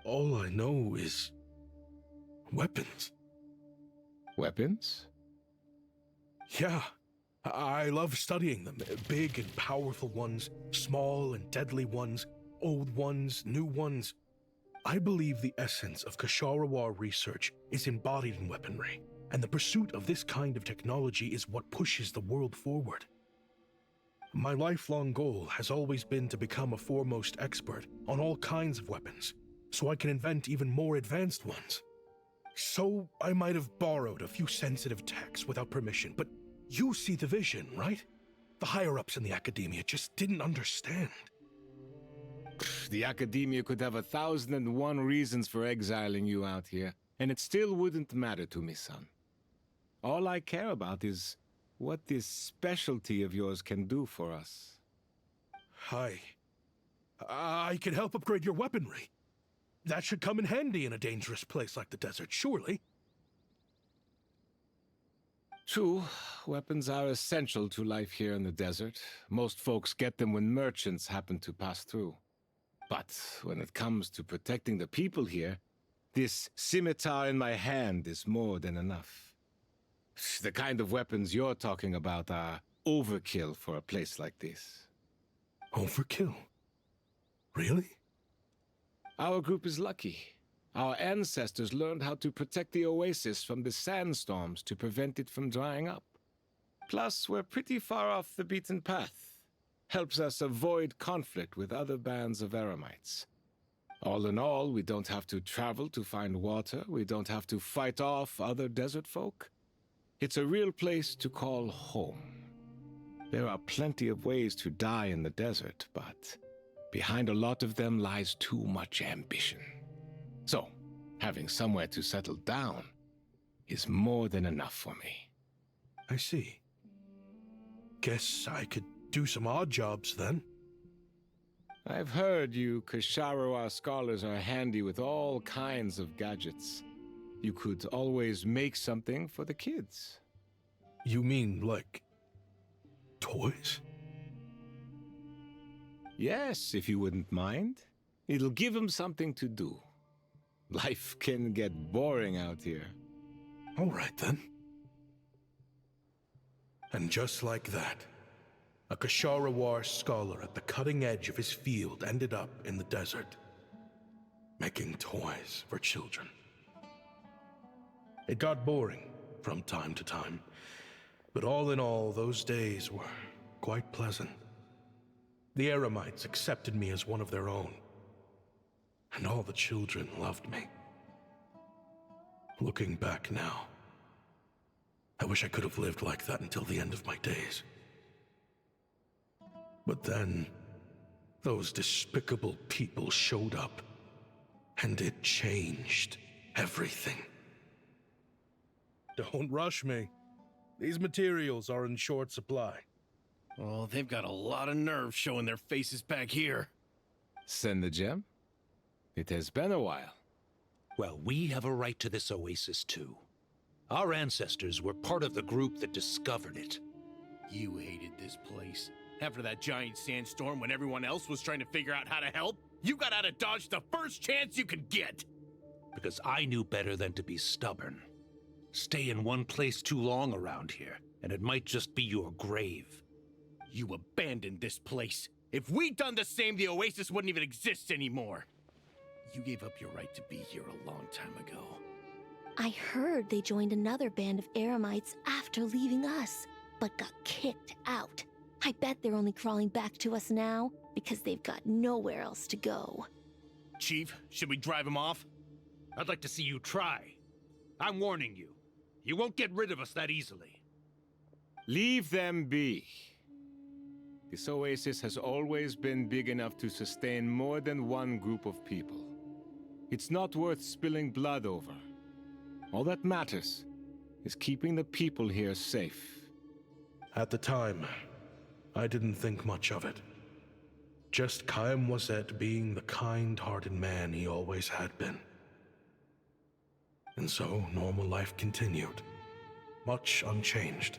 All I know is weapons. Weapons? Yeah, I love studying them. Big and powerful ones, small and deadly ones, old ones, new ones. I believe the essence of Kasharawa research is embodied in weaponry, and the pursuit of this kind of technology is what pushes the world forward. My lifelong goal has always been to become a foremost expert on all kinds of weapons, so I can invent even more advanced ones. So I might have borrowed a few sensitive techs without permission, but you see the vision, right? The higher-ups in the academia just didn't understand. The academia could have 1,001 reasons for exiling you out here, and it still wouldn't matter to me, son. All I care about is what this specialty of yours can do for us. I can help upgrade your weaponry. That should come in handy in a dangerous place like the desert, surely. True, weapons are essential to life here in the desert. Most folks get them when merchants happen to pass through. But when it comes to protecting the people here, this scimitar in my hand is more than enough. The kind of weapons you're talking about are overkill for a place like this. Overkill? Really? Our group is lucky. Our ancestors learned how to protect the oasis from the sandstorms to prevent it from drying up. Plus, we're pretty far off the beaten path. Helps us avoid conflict with other bands of Eremites. All in all, we don't have to travel to find water, we don't have to fight off other desert folk. It's a real place to call home. There are plenty of ways to die in the desert, but behind a lot of them lies too much ambition. So, having somewhere to settle down is more than enough for me. I see. Guess I could do some odd jobs then. I've heard you Kasharawa scholars are handy with all kinds of gadgets. You could always make something for the kids. You mean, like, toys? Yes, if you wouldn't mind. It'll give them something to do. Life can get boring out here. All right, then. And just like that, a Kasharawa scholar at the cutting edge of his field ended up in the desert, making toys for children. It got boring from time to time, but all in all, those days were quite pleasant. The Eremites accepted me as one of their own, and all the children loved me. Looking back now, I wish I could have lived like that until the end of my days. But then, those despicable people showed up, and it changed everything. Don't rush me. These materials are in short supply. Oh, they've got a lot of nerve showing their faces back here. Send the gem? It has been a while. Well, we have a right to this oasis too. Our ancestors were part of the group that discovered it. You hated this place. After that giant sandstorm when everyone else was trying to figure out how to help, you got out of Dodge the first chance you could get! Because I knew better than to be stubborn. Stay in one place too long around here, and it might just be your grave. You abandoned this place. If we'd done the same, the Oasis wouldn't even exist anymore. You gave up your right to be here a long time ago. I heard they joined another band of Eremites after leaving us, but got kicked out. I bet they're only crawling back to us now because they've got nowhere else to go. Chief, should we drive him off? I'd like to see you try. I'm warning you. You won't get rid of us that easily. Leave them be. This oasis has always been big enough to sustain more than one group of people. It's not worth spilling blood over. All that matters is keeping the people here safe. At the time, I didn't think much of it. Just Chaim Wazet being the kind-hearted man he always had been. And so, normal life continued, much unchanged.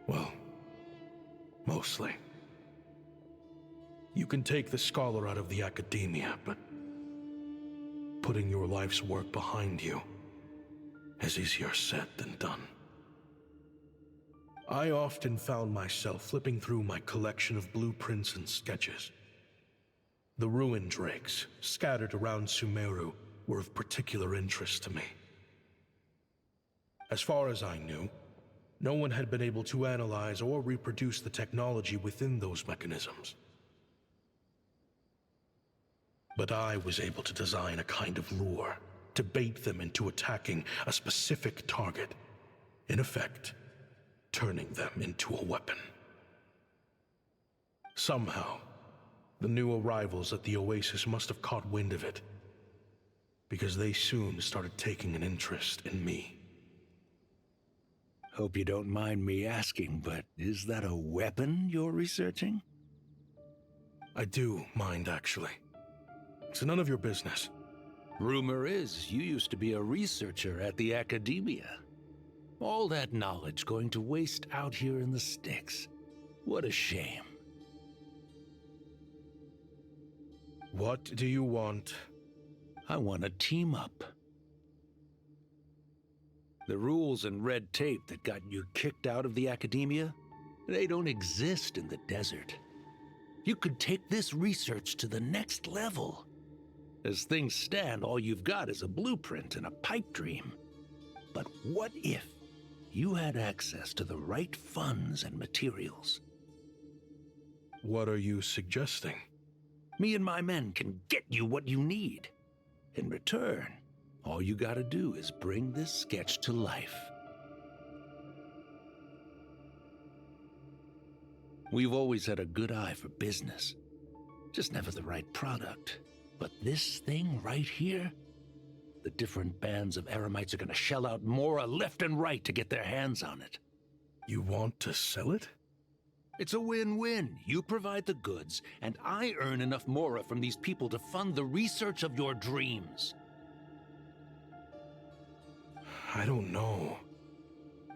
Well, mostly. You can take the scholar out of the academia, but putting your life's work behind you is easier said than done. I often found myself flipping through my collection of blueprints and sketches. The ruin drakes scattered around Sumeru were of particular interest to me. As far as I knew, no one had been able to analyze or reproduce the technology within those mechanisms. But I was able to design a kind of lure to bait them into attacking a specific target, in effect, turning them into a weapon. Somehow, the new arrivals at the Oasis must have caught wind of it, because they soon started taking an interest in me. Hope you don't mind me asking, but is that a weapon you're researching? I do mind, actually. It's none of your business. Rumor is you used to be a researcher at the academia. All that knowledge going to waste out here in the sticks. What a shame. What do you want? I want to team up. The rules and red tape that got you kicked out of the academia, they don't exist in the desert. You could take this research to the next level. As things stand, all you've got is a blueprint and a pipe dream. But what if you had access to the right funds and materials? What are you suggesting? Me and my men can get you what you need. In return, all you gotta do is bring this sketch to life. We've always had a good eye for business, just never the right product. But this thing right here, the different bands of Eremites are gonna shell out Mora left and right to get their hands on it. You want to sell it? It's a win-win. You provide the goods, and I earn enough Mora from these people to fund the research of your dreams. I don't know.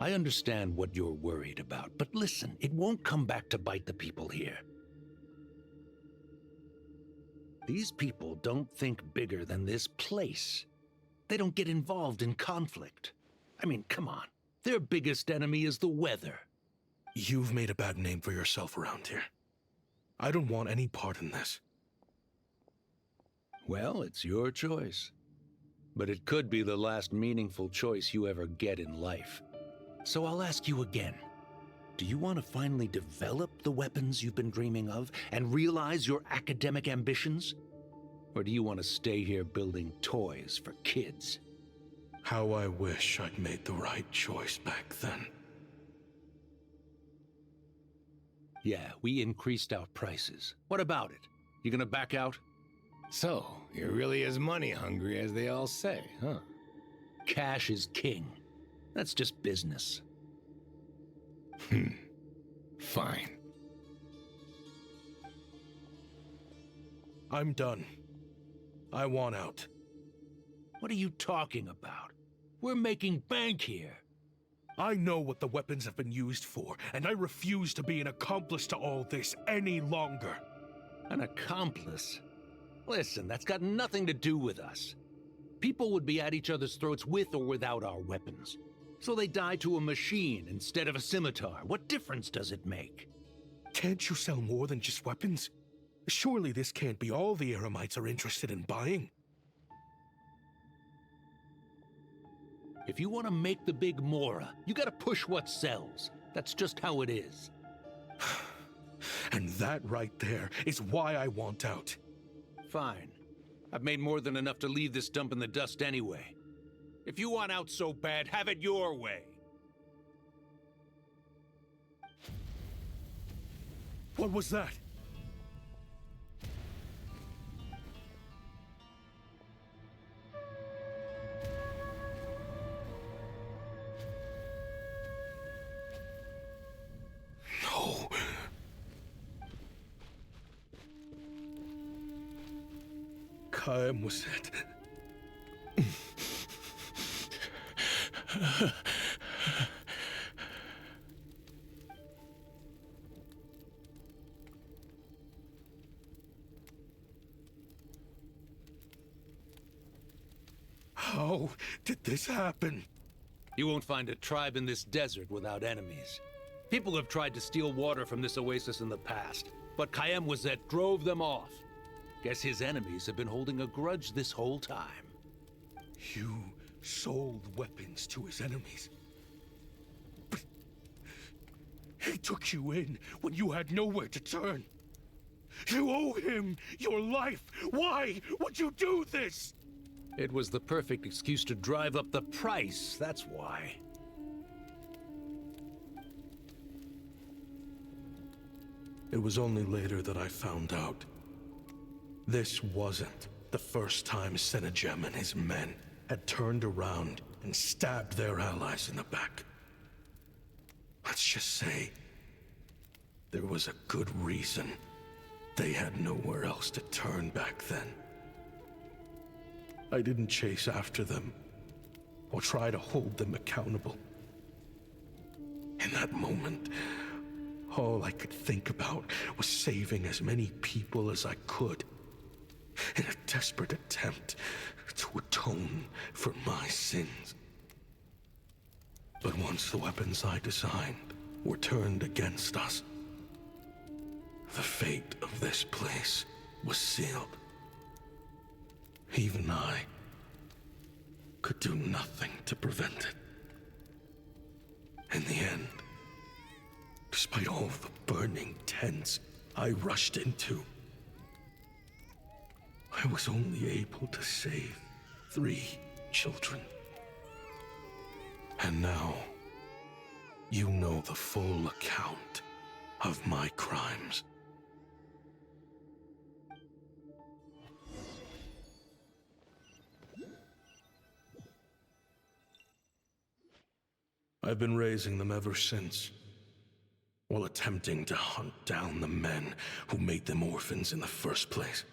I understand what you're worried about, but listen, it won't come back to bite the people here. These people don't think bigger than this place. They don't get involved in conflict. I mean, come on. Their biggest enemy is the weather. You've made a bad name for yourself around here. I don't want any part in this. Well, it's your choice. But it could be the last meaningful choice you ever get in life. So I'll ask you again. Do you want to finally develop the weapons you've been dreaming of and realize your academic ambitions? Or do you want to stay here building toys for kids? How I wish I'd made the right choice back then. Yeah, we increased our prices. What about it? You gonna back out? So, you're really as money hungry as they all say, huh? Cash is king. That's just business. Fine. I'm done. I want out. What are you talking about? We're making bank here. I know what the weapons have been used for, and I refuse to be an accomplice to all this any longer. An accomplice? Listen, that's got nothing to do with us. People would be at each other's throats with or without our weapons. So they die to a machine instead of a scimitar. What difference does it make? Can't you sell more than just weapons? Surely this can't be all the Eremites are interested in buying. If you want to make the big Mora, you gotta push what sells. That's just how it is. And that right there is why I want out. Fine. I've made more than enough to leave this dump in the dust anyway. If you want out so bad, have it your way. What was that? No. Kaem was it. How did this happen? You won't find a tribe in this desert without enemies. People have tried to steal water from this oasis in the past, but Kaem Wazet drove them off. Guess his enemies have been holding a grudge this whole time. You sold weapons to his enemies. But he took you in when you had nowhere to turn. You owe him your life. Why would you do this? It was the perfect excuse to drive up the price, that's why. It was only later that I found out. This wasn't the first time Senegem and his men had turned around and stabbed their allies in the back. Let's just say there was a good reason they had nowhere else to turn back then. I didn't chase after them or try to hold them accountable. In that moment, all I could think about was saving as many people as I could in a desperate attempt to atone for my sins. But once the weapons I designed were turned against us, the fate of this place was sealed. Even I could do nothing to prevent it. In the end, despite all the burning tents I rushed into, I was only able to save 3 children. And now, you know the full account of my crimes. I've been raising them ever since, while attempting to hunt down the men who made them orphans in the first place.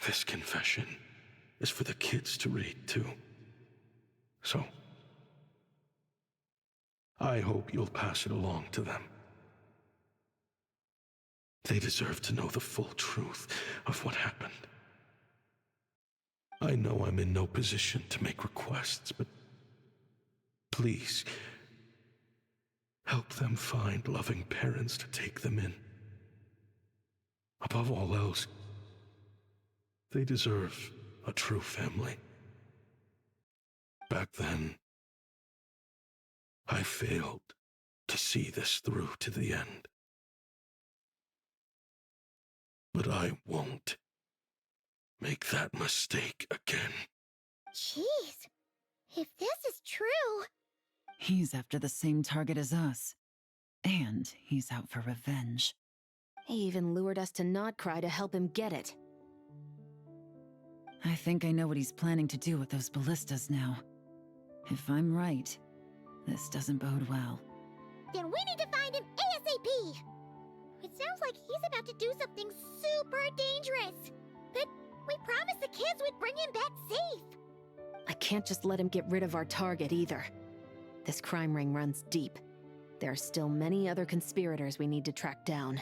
This confession is for the kids to read, too. So, I hope you'll pass it along to them. They deserve to know the full truth of what happened. I know I'm in no position to make requests, but please, help them find loving parents to take them in. Above all else, they deserve a true family. Back then, I failed to see this through to the end. But I won't make that mistake again. Jeez, if this is true... He's after the same target as us. And he's out for revenge. He even lured us to Notcry to help him get it. I think I know what he's planning to do with those ballistas now. If I'm right, this doesn't bode well. Then we need to find him ASAP! It sounds like he's about to do something super dangerous. But We promised the kids we'd bring him back safe. I can't just let him get rid of our target either. This crime ring runs deep. There are still many other conspirators we need to track down.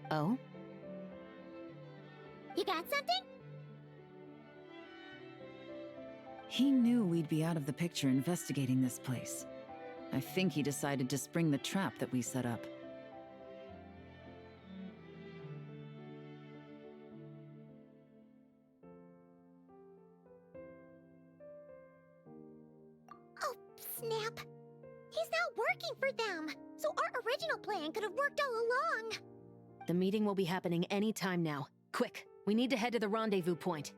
Oh? You got something? He knew we'd be out of the picture investigating this place. I think he decided to spring the trap that we set up. Oh, snap. He's not working for them, so our original plan could have worked all along. The meeting will be happening any time now. Quick, we need to head to the rendezvous point.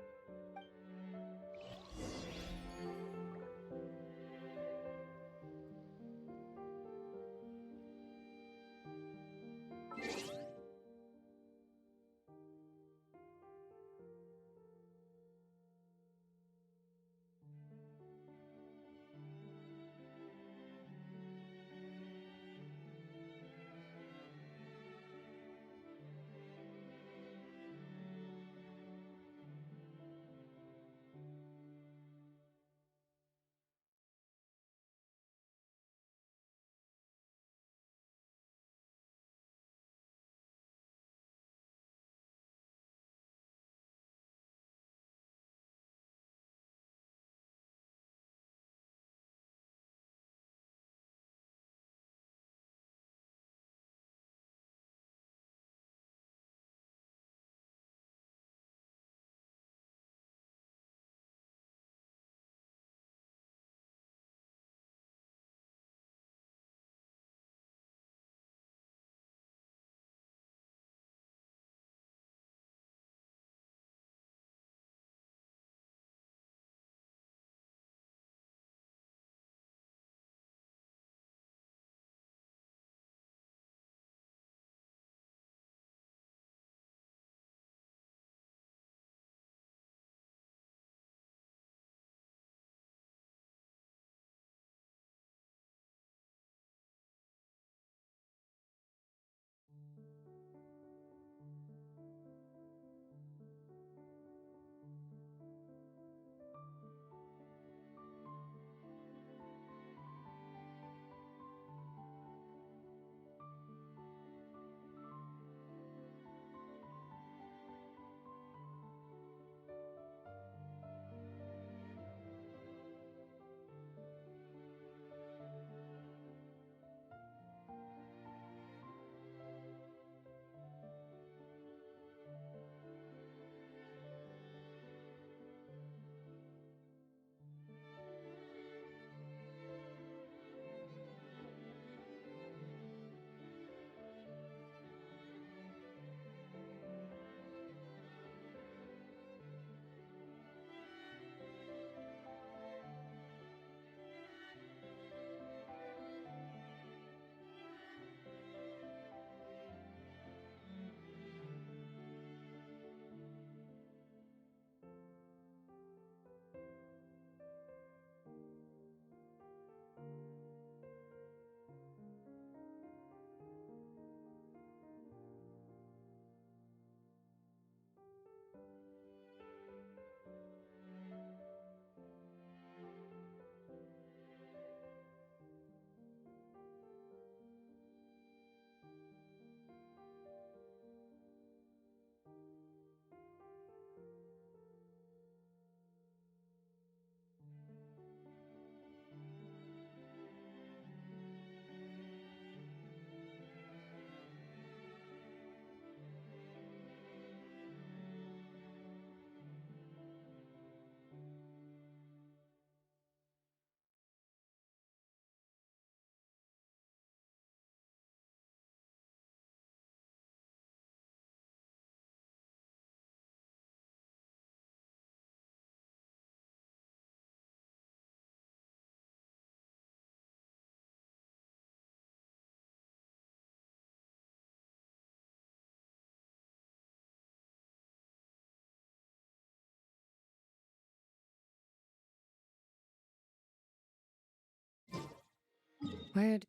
Where'd...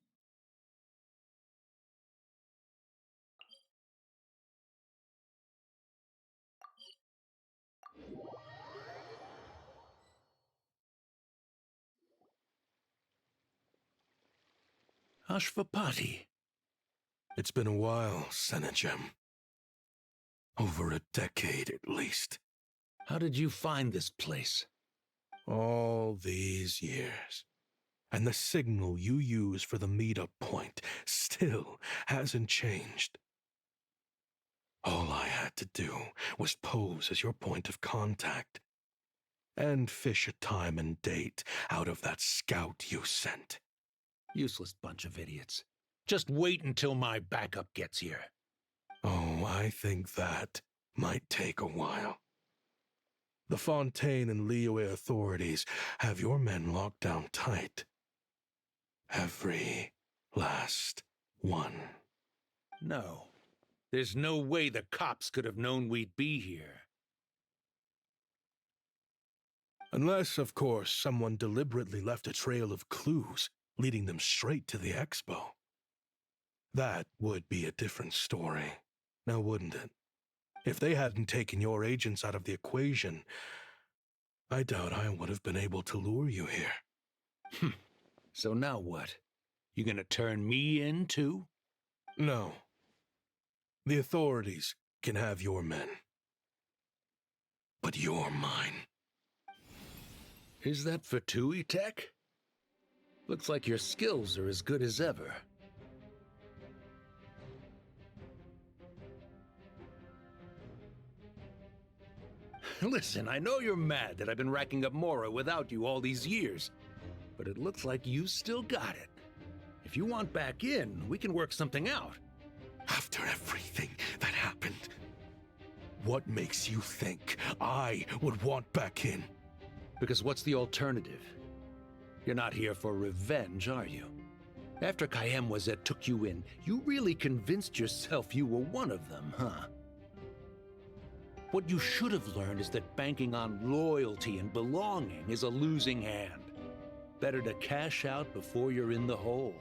Ashvapati. It's been a while, Senegem. Over a decade, at least. How did you find this place? All these years. And the signal you use for the meetup point still hasn't changed. All I had to do was pose as your point of contact. And fish a time and date out of that scout you sent. Useless bunch of idiots. Just wait until my backup gets here. Oh, I think that might take a while. The Fontaine and Liyue authorities have your men locked down tight. Every last one. No. There's no way the cops could have known we'd be here. Unless, of course, someone deliberately left a trail of clues, leading them straight to the expo. That would be a different story, now wouldn't it? If they hadn't taken your agents out of the equation, I doubt I would have been able to lure you here. So now what? You gonna turn me in, too? No. The authorities can have your men. But you're mine. Is that for Tui Tech? Looks like your skills are as good as ever. Listen, I know you're mad that I've been racking up Mora without you all these years, but it looks like you still got it. If you want back in, we can work something out. After everything that happened, what makes you think I would want back in? Because what's the alternative? You're not here for revenge, are you? After Kayemwazet took you in, you really convinced yourself you were one of them, huh? What you should have learned is that banking on loyalty and belonging is a losing hand. Better to cash out before you're in the hole.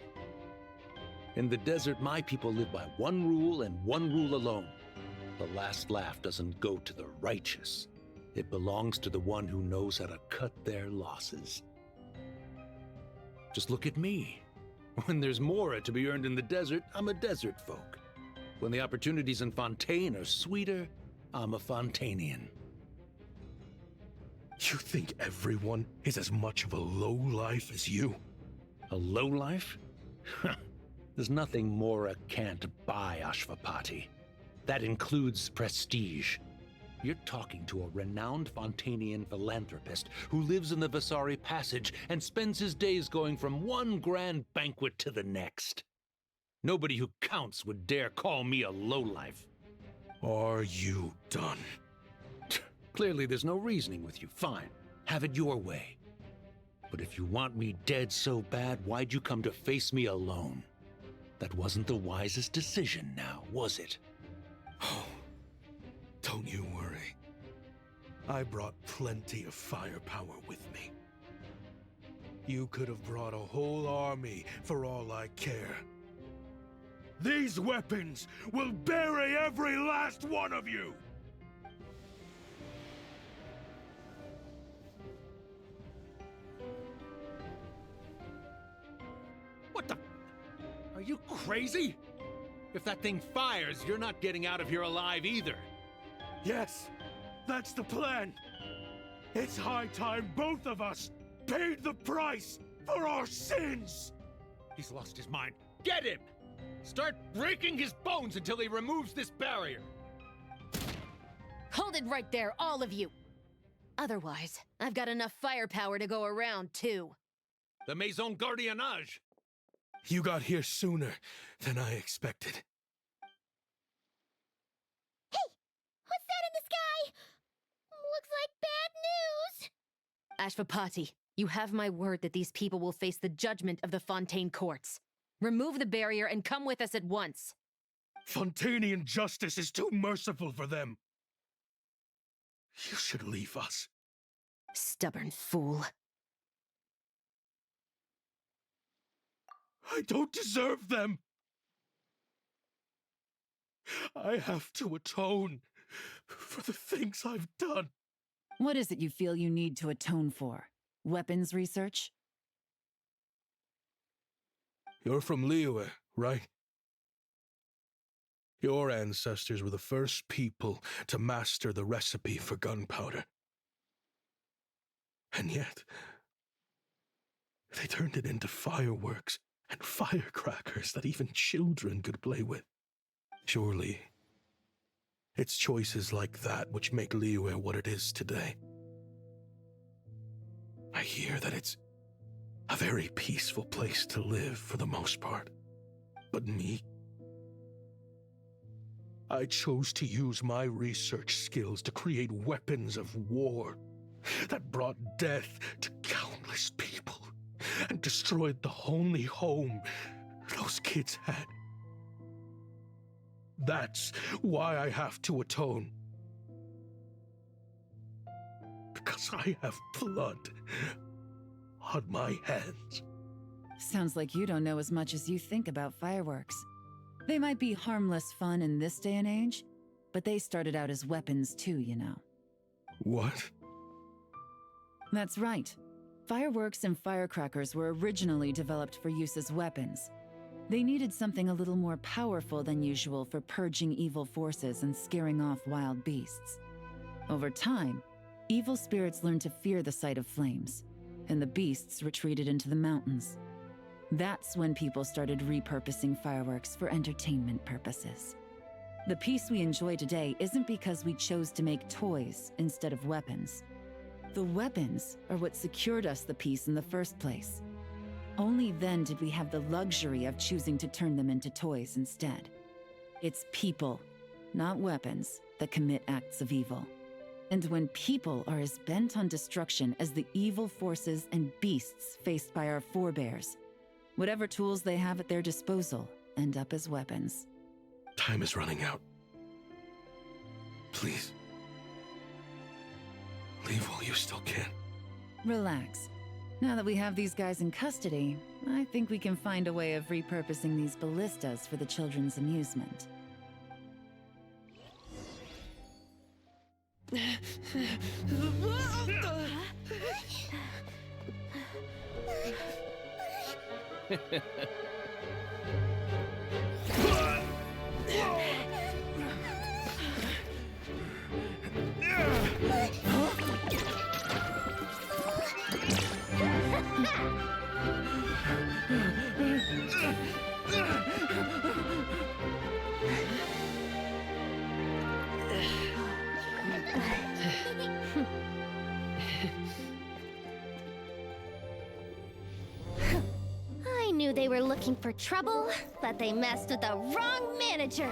In the desert, my people live by one rule and one rule alone. The last laugh doesn't go to the righteous. It belongs to the one who knows how to cut their losses. Just look at me. When there's Mora to be earned in the desert, I'm a desert folk. When the opportunities in Fontaine are sweeter, I'm a Fontainian. You think everyone is as much of a lowlife as you? A lowlife? There's nothing Mora can't buy, Ashvapati. That includes prestige. You're talking to a renowned Fontainian philanthropist who lives in the Vasari Passage and spends his days going from one grand banquet to the next. Nobody who counts would dare call me a lowlife. Are you done? Clearly there's no reasoning with you. Fine, have it your way. But if you want me dead so bad, why'd you come to face me alone? That wasn't the wisest decision now, was it? Oh, don't you worry. I brought plenty of firepower with me. You could have brought a whole army for all I care. These weapons will bury every last one of you! What the? Are you crazy? If that thing fires, you're not getting out of here alive either. Yes, that's the plan. It's high time both of us paid the price for our sins! He's lost his mind. Get him! Start breaking his bones until he removes this barrier! Hold it right there, all of you! Otherwise, I've got enough firepower to go around, too. The Maison Gardiennage! You got here sooner than I expected. Hey! What's that in the sky? Looks like bad news! Ashvapati, you have my word that these people will face the judgment of the Fontaine courts. Remove the barrier and come with us at once. Fontainian justice is too merciful for them. You should leave us. Stubborn fool. I don't deserve them. I have to atone for the things I've done. What is it you feel you need to atone for? Weapons research? You're from Liyue, right? Your ancestors were the first people to master the recipe for gunpowder. And yet, they turned it into fireworks and firecrackers that even children could play with. Surely, it's choices like that which make Liyue what it is today. I hear that it's a very peaceful place to live for the most part. But me? I chose to use my research skills to create weapons of war that brought death to countless people and destroyed the only home those kids had. That's why I have to atone. Because I have blood on my hands. Sounds like you don't know as much as you think about fireworks. They might be harmless fun in this day and age, but they started out as weapons too, you know. What? That's right. Fireworks and firecrackers were originally developed for use as weapons. They needed something a little more powerful than usual for purging evil forces and scaring off wild beasts. Over time, evil spirits learned to fear the sight of flames, and the beasts retreated into the mountains. That's when people started repurposing fireworks for entertainment purposes. The peace we enjoy today isn't because we chose to make toys instead of weapons. The weapons are what secured us the peace in the first place. Only then did we have the luxury of choosing to turn them into toys instead. It's people, not weapons, that commit acts of evil. And when people are as bent on destruction as the evil forces and beasts faced by our forebears, whatever tools they have at their disposal end up as weapons. Time is running out. Please. Leave while you still can. Relax. Now that we have these guys in custody, I think we can find a way of repurposing these ballistas for the children's amusement. I knew they were looking for trouble, but they messed with the wrong manager.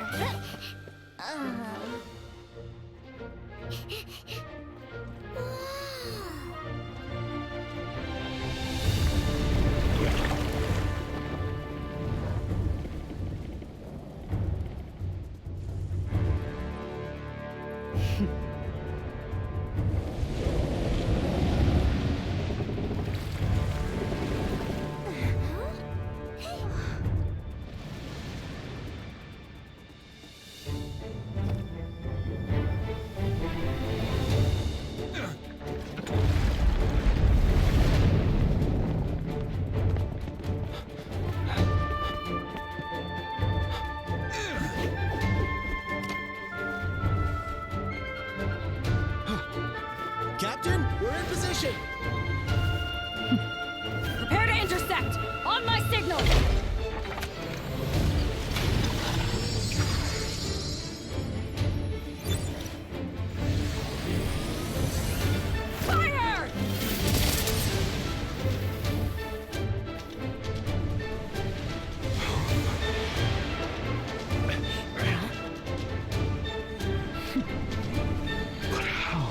Captain, we're in position! Prepare to intersect! On my signal! Fire! But how?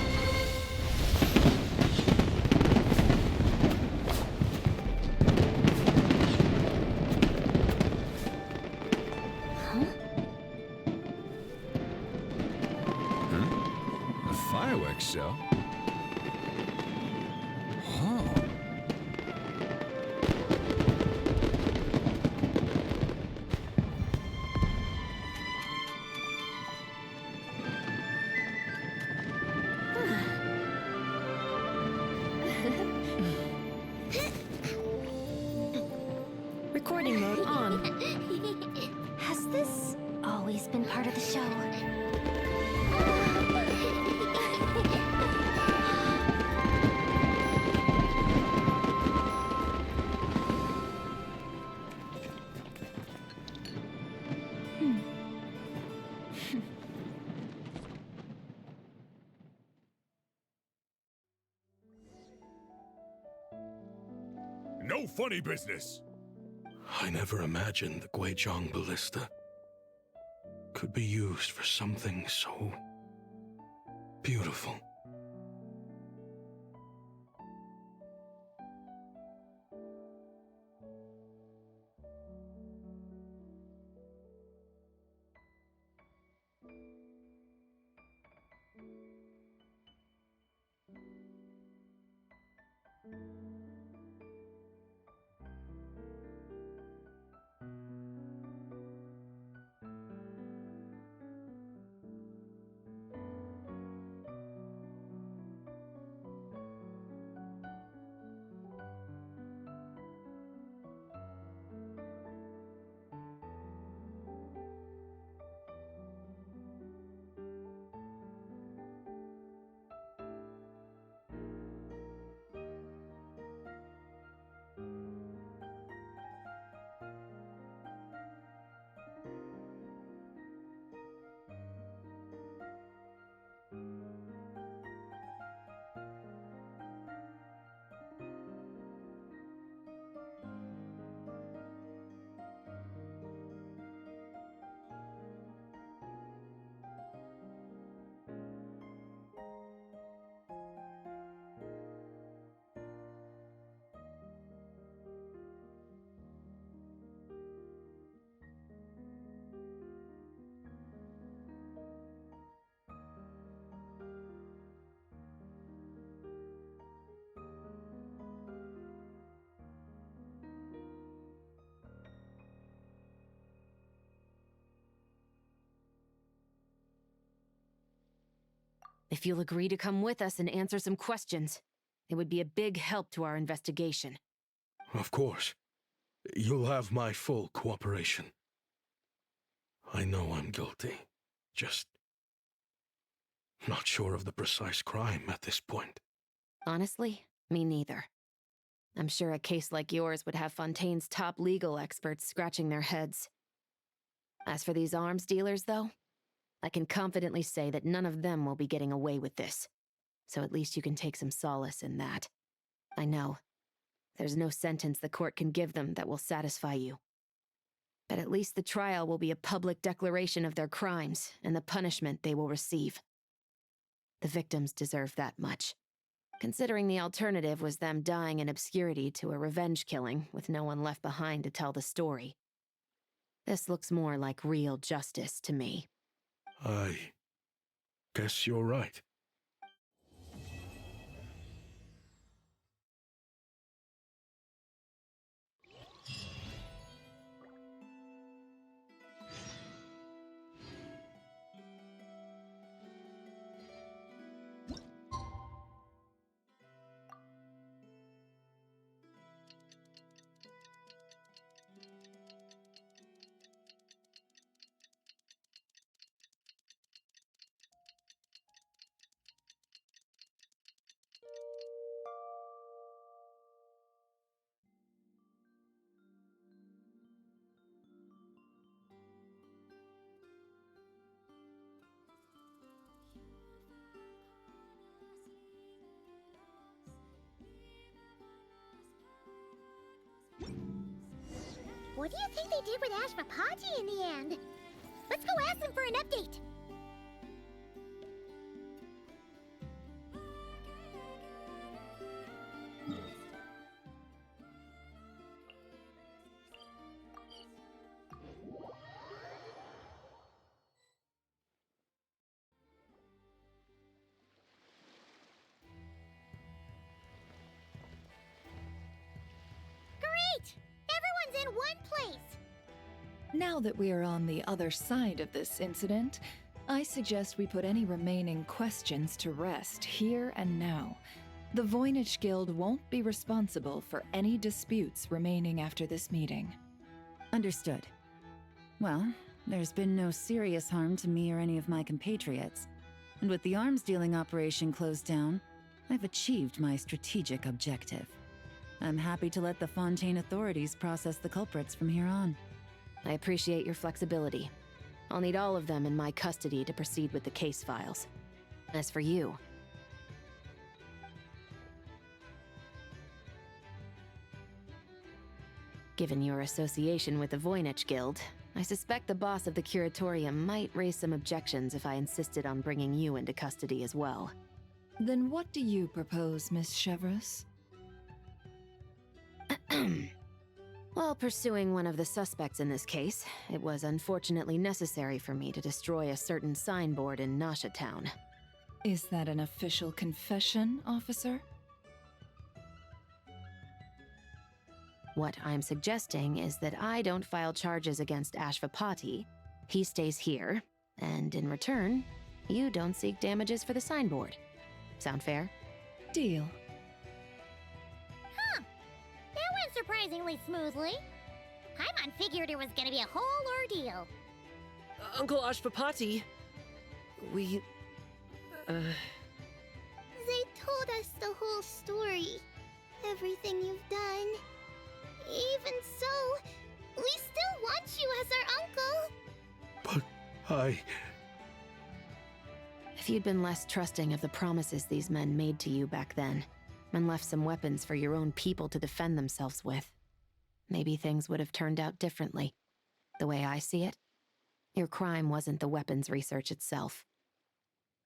Recording mode on. Has this always been part of the show? No funny business! I never imagined the Guizhong ballista could be used for something so beautiful. If you'll agree to come with us and answer some questions, it would be a big help to our investigation. Of course. You'll have my full cooperation. I know I'm guilty. Just not sure of the precise crime at this point. Honestly, me neither. I'm sure a case like yours would have Fontaine's top legal experts scratching their heads. As for these arms dealers, though, I can confidently say that none of them will be getting away with this. So at least you can take some solace in that. I know. There's no sentence the court can give them that will satisfy you. But at least the trial will be a public declaration of their crimes and the punishment they will receive. The victims deserve that much, considering the alternative was them dying in obscurity to a revenge killing with no one left behind to tell the story. This looks more like real justice to me. I guess you're right. What do you think they did with Ashvapachi in the end? Let's go ask them for an update. Great! Everyone's in one place! Now that we are on the other side of this incident, I suggest we put any remaining questions to rest here and now. The Voynich Guild won't be responsible for any disputes remaining after this meeting. Understood. Well, there's been no serious harm to me or any of my compatriots. And with the arms dealing operation closed down, I've achieved my strategic objective. I'm happy to let the Fontaine authorities process the culprits from here on. I appreciate your flexibility. I'll need all of them in my custody to proceed with the case files. As for you... Given your association with the Voynich Guild, I suspect the boss of the Curatorium might raise some objections if I insisted on bringing you into custody as well. Then what do you propose, Miss Chevreuse? While pursuing one of the suspects in this case, it was unfortunately necessary for me to destroy a certain signboard in Nasha Town. Is that an official confession, officer? What I'm suggesting is that I don't file charges against Ashvapati, he stays here, and in return, you don't seek damages for the signboard. Sound fair? Deal. Huh. That went surprisingly smoothly. Paimon figured it was gonna be a whole ordeal. Uncle Ashvapati, we... They told us the whole story. Everything you've done. Even so, we still want you as our uncle. But If you'd been less trusting of the promises these men made to you back then, and left some weapons for your own people to defend themselves with, maybe things would have turned out differently. The way I see it, your crime wasn't the weapons research itself.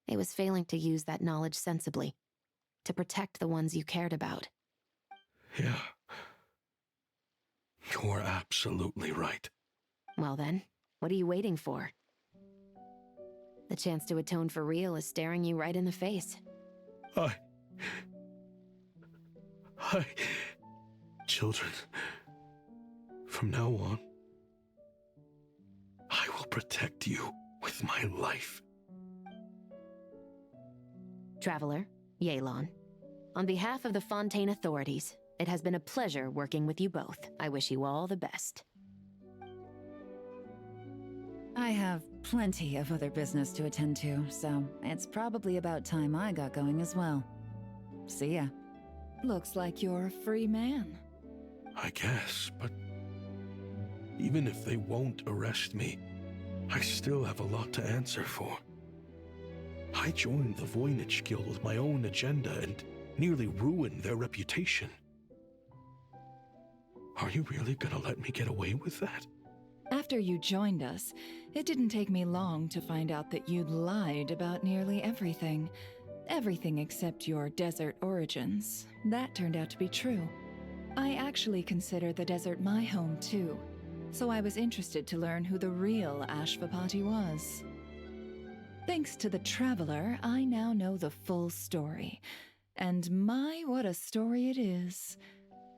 It was failing to use that knowledge sensibly, to protect the ones you cared about. Yeah. You're absolutely right. Well then, what are you waiting for? The chance to atone for real is staring you right in the face. Children, from now on, I will protect you with my life. Traveler, Yelan, on behalf of the Fontaine authorities, it has been a pleasure working with you both. I wish you all the best. I have plenty of other business to attend to, so it's probably about time I got going as well. See ya. Looks like you're a free man. I guess, but even if they won't arrest me, I still have a lot to answer for. I joined the Voynich Guild with my own agenda and nearly ruined their reputation. Are you really gonna let me get away with that? After you joined us, it didn't take me long to find out that you'd lied about nearly everything. Everything except your desert origins. That turned out to be true. I actually consider the desert my home too, so I was interested to learn who the real Ashvapati was. Thanks to the Traveler, I now know the full story. And my, what a story it is.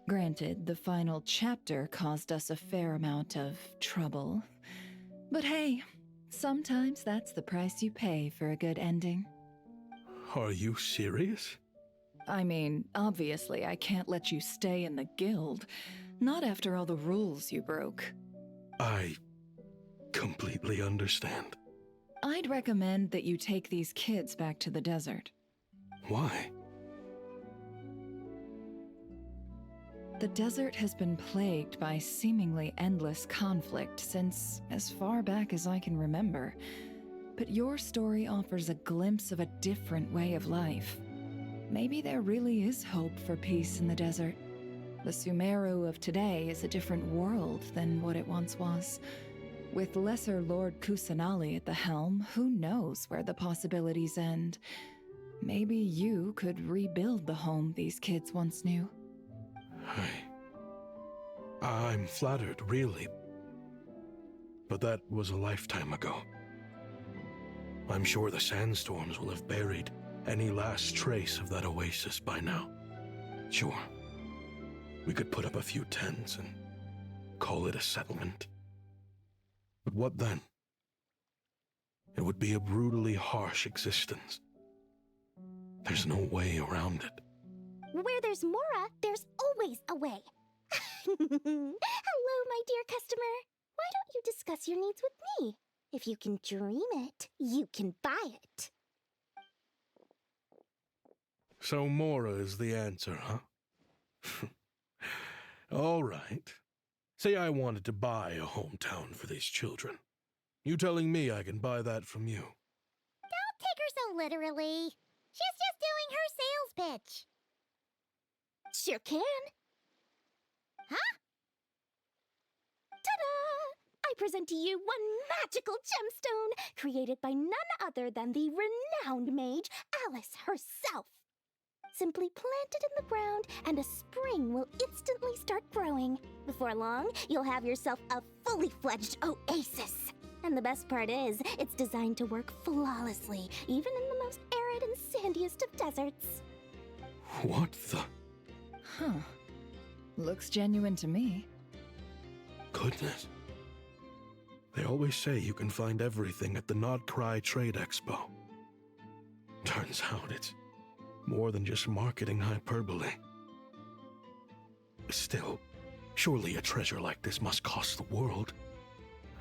Granted, the final chapter caused us a fair amount of trouble. But hey, sometimes that's the price you pay for a good ending. Are you serious? I mean, obviously I can't let you stay in the guild. Not after all the rules you broke. I completely understand. I'd recommend that you take these kids back to the desert. Why? The desert has been plagued by seemingly endless conflict since as far back as I can remember. But your story offers a glimpse of a different way of life. Maybe there really is hope for peace in the desert. The Sumeru of today is a different world than what it once was. With Lesser Lord Kusanali at the helm, who knows where the possibilities end? Maybe you could rebuild the home these kids once knew. I'm flattered, really. But that was a lifetime ago. I'm sure the sandstorms will have buried any last trace of that oasis by now. Sure, we could put up a few tents and call it a settlement. But what then? It would be a brutally harsh existence. There's no way around it. Where there's Mora, there's always a way. Hello, my dear customer, why don't you discuss your needs with me? If you can dream it, you can buy it. So Mora is the answer, huh? All right. Say I wanted to buy a hometown for these children. You telling me I can buy that from you? Don't take her so literally. She's just doing her sales pitch. Sure can. Huh? Ta-da! I present to you one magical gemstone created by none other than the renowned mage Alice herself. Simply plant it in the ground and a spring will instantly start growing. Before long, you'll have yourself a fully fledged oasis. And the best part is, it's designed to work flawlessly, even in the most arid and sandiest of deserts. What the? Huh. Looks genuine to me. Goodness. They always say you can find everything at the Not Cry Trade Expo. Turns out it's more than just marketing hyperbole. Still, surely a treasure like this must cost the world.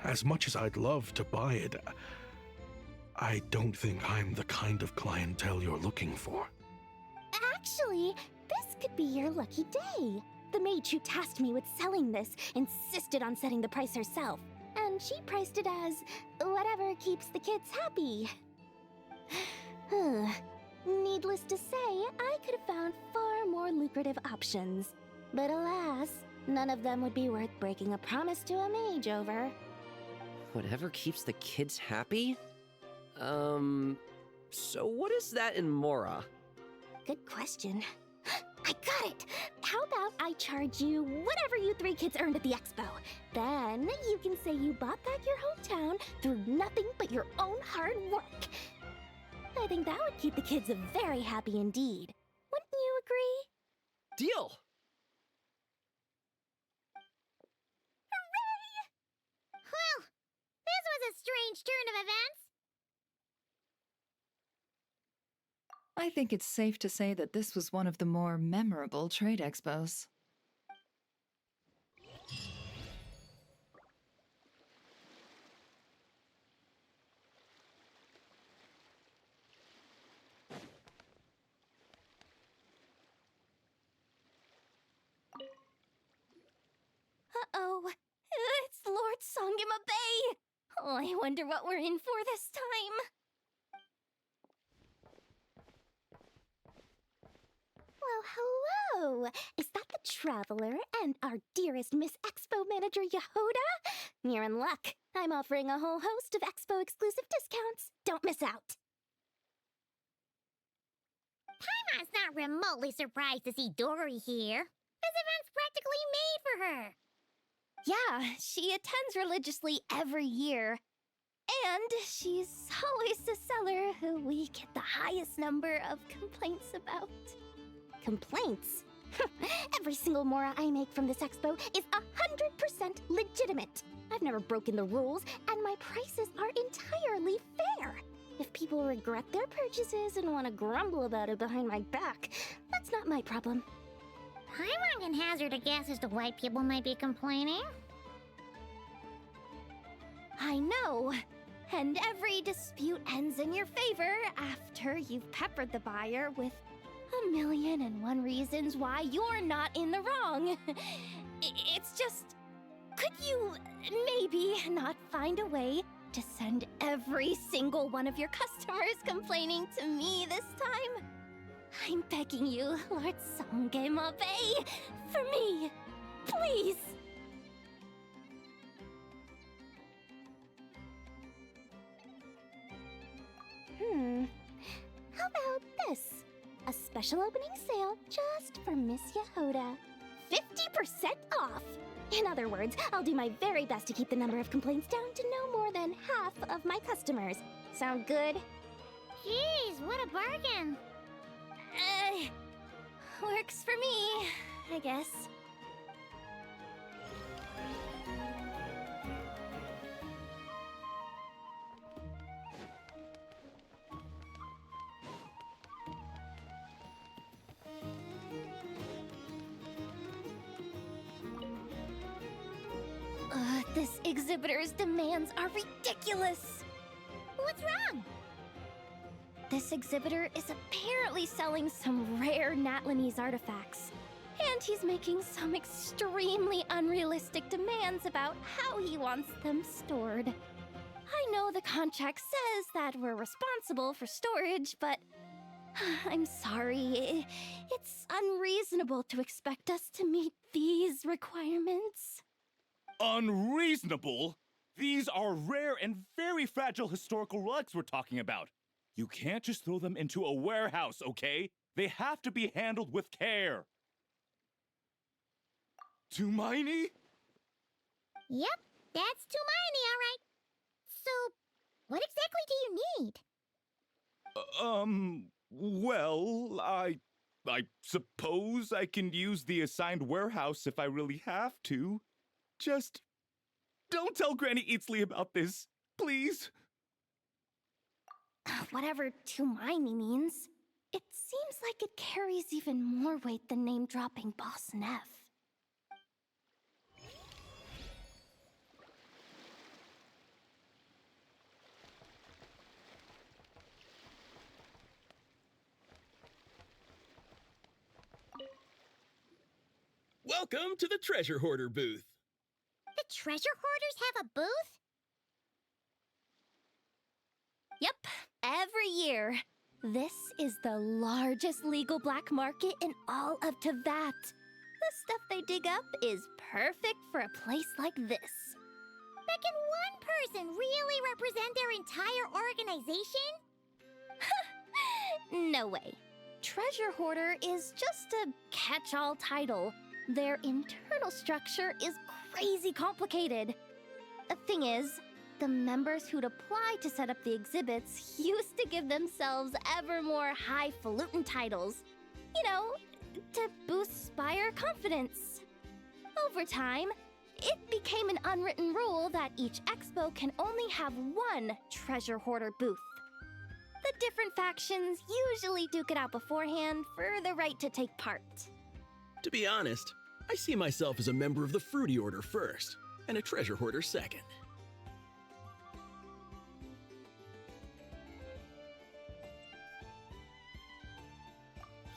As much as I'd love to buy it, I don't think I'm the kind of clientele you're looking for. Actually, this could be your lucky day. The mage who tasked me with selling this insisted on setting the price herself, and she priced it as whatever keeps the kids happy. Needless to say, I could have found far more lucrative options. But alas, none of them would be worth breaking a promise to a mage over. Whatever keeps the kids happy? So what is that in Mora? Good question. I got it! How about I charge you whatever you three kids earned at the expo? Then you can say you bought back your hometown through nothing but your own hard work. I think that would keep the kids very happy indeed. Wouldn't you agree? Deal! Hooray! Well, this was a strange turn of events. I think it's safe to say that this was one of the more memorable trade expos. Uh-oh. It's Lord Songima Bay! Oh, I wonder what we're in for this time. Well, hello! Is that the Traveler and our dearest Miss Expo Manager Yehoda? You're in luck. I'm offering a whole host of Expo-exclusive discounts. Don't miss out. Paimon's not remotely surprised to see Dory here. This event's practically made for her. Yeah, she attends religiously every year. And she's always the seller who we get the highest number of complaints about. Complaints? Every single Mora I make from this expo is 100% legitimate. I've never broken the rules, and my prices are entirely fair. If people regret their purchases and want to grumble about it behind my back, that's not my problem. Paimon can hazard a guess as to why people might be complaining. I know. And every dispute ends in your favor after you've peppered the buyer with 1,000,001 reasons why you're not in the wrong. It's just... Could you maybe not find a way to send every single one of your customers complaining to me this time? I'm begging you, Lord Songema Bay, for me, please. How about this? A special opening sale just for Miss Yehoda. 50% off! In other words, I'll do my very best to keep the number of complaints down to no more than half of my customers. Sound good? Jeez, what a bargain! Works for me, I guess. This exhibitor's demands are ridiculous! What's wrong? This exhibitor is apparently selling some rare Natlanese artifacts. And he's making some extremely unrealistic demands about how he wants them stored. I know the contract says that we're responsible for storage, but I'm sorry. It's unreasonable to expect us to meet these requirements. Unreasonable? These are rare and very fragile historical relics we're talking about. You can't just throw them into a warehouse, okay? They have to be handled with care. Tumaini? Yep, that's Tumaini, all right. So, what exactly do you need? Well, I suppose I can use the assigned warehouse if I really have to. Just don't tell Granny Eatsley about this, please. Whatever Tumaini means, it seems like it carries even more weight than name-dropping Boss Neff. Welcome to the Treasure Hoarder booth. The treasure hoarders have a booth? Yep, every year. This is the largest legal black market in all of Teyvat. The stuff they dig up is perfect for a place like this. But can one person really represent their entire organization? No way. Treasure Hoarder is just a catch-all title. Their internal structure is crazy complicated. The thing is, the members who'd apply to set up the exhibits used to give themselves ever more highfalutin titles. You know, to boost buyer confidence. Over time, it became an unwritten rule that each expo can only have one treasure hoarder booth. The different factions usually duke it out beforehand for the right to take part. To be honest, I see myself as a member of the Fruity Order first, and a treasure hoarder second.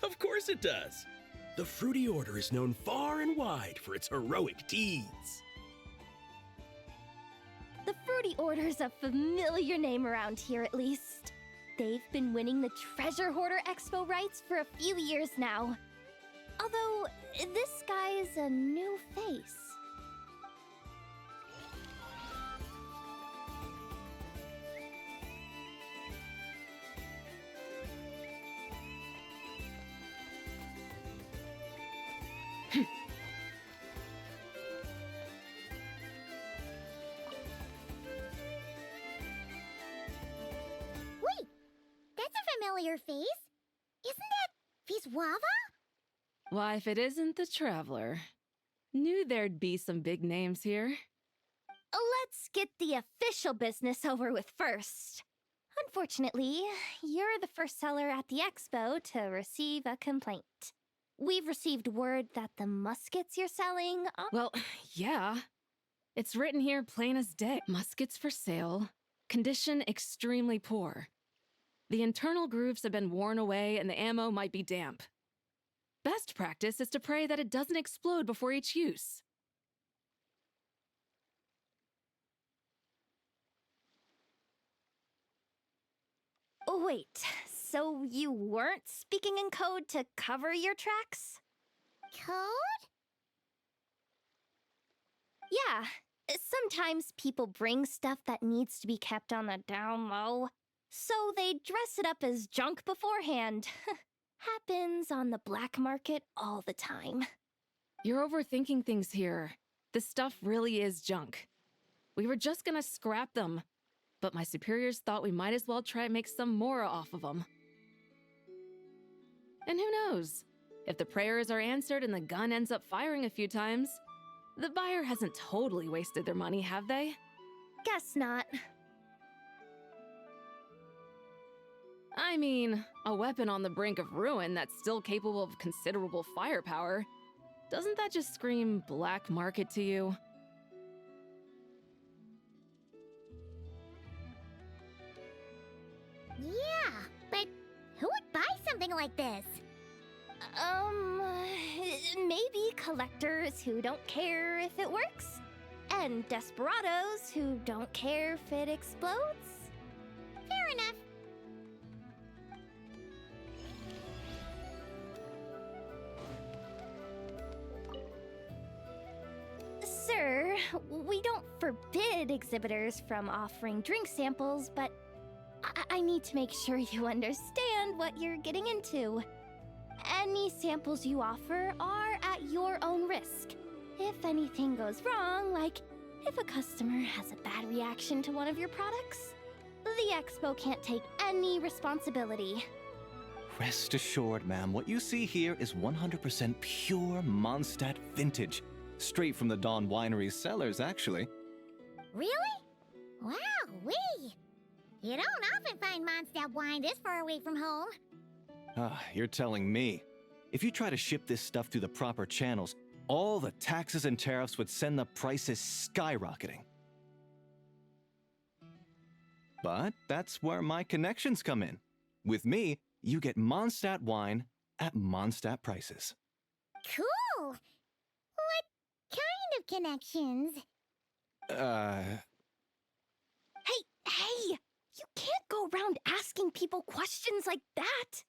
Of course it does. The Fruity Order is known far and wide for its heroic deeds. The Fruity Order's a familiar name around here, at least. They've been winning the Treasure Hoarder Expo rights for a few years now. Although, this guy's a new face. Wait, that's a familiar face. Isn't that Viswava? Why, if it isn't the Traveler. Knew there'd be some big names here. Let's get the official business over with first. Unfortunately, you're the first seller at the expo to receive a complaint. We've received word that the muskets you're selling are— Well, yeah. It's written here plain as day. Muskets for sale. Condition extremely poor. The internal grooves have been worn away and the ammo might be damp. Best practice is to pray that it doesn't explode before each use. Wait, so you weren't speaking in code to cover your tracks? Code? Yeah, sometimes people bring stuff that needs to be kept on the down low, so they dress it up as junk beforehand. Happens on the black market all the time. You're overthinking things here. This stuff really is junk. We were just gonna scrap them, but my superiors thought we might as well try and make some more off of them. And who knows? If the prayers are answered and the gun ends up firing a few times, the buyer hasn't totally wasted their money, have they? Guess not. I mean, a weapon on the brink of ruin that's still capable of considerable firepower. Doesn't that just scream black market to you? like this? Maybe collectors who don't care if it works, and desperados who don't care if it explodes. Fair enough. Sir, we don't forbid exhibitors from offering drink samples, but I need to make sure you understand what you're getting into. Any samples you offer are at your own risk. If anything goes wrong, like if a customer has a bad reaction to one of your products, the expo can't take any responsibility. Rest assured, ma'am, what you see here is 100% pure Mondstadt vintage. Straight from the Dawn Winery's cellars, actually. Really? Wow-wee! You don't often find Mondstadt wine this far away from home. You're telling me. If you try to ship this stuff through the proper channels, all the taxes and tariffs would send the prices skyrocketing. But that's where my connections come in. With me, you get Mondstadt wine at Mondstadt prices. Cool! What kind of connections? Hey! You can't go around asking people questions like that!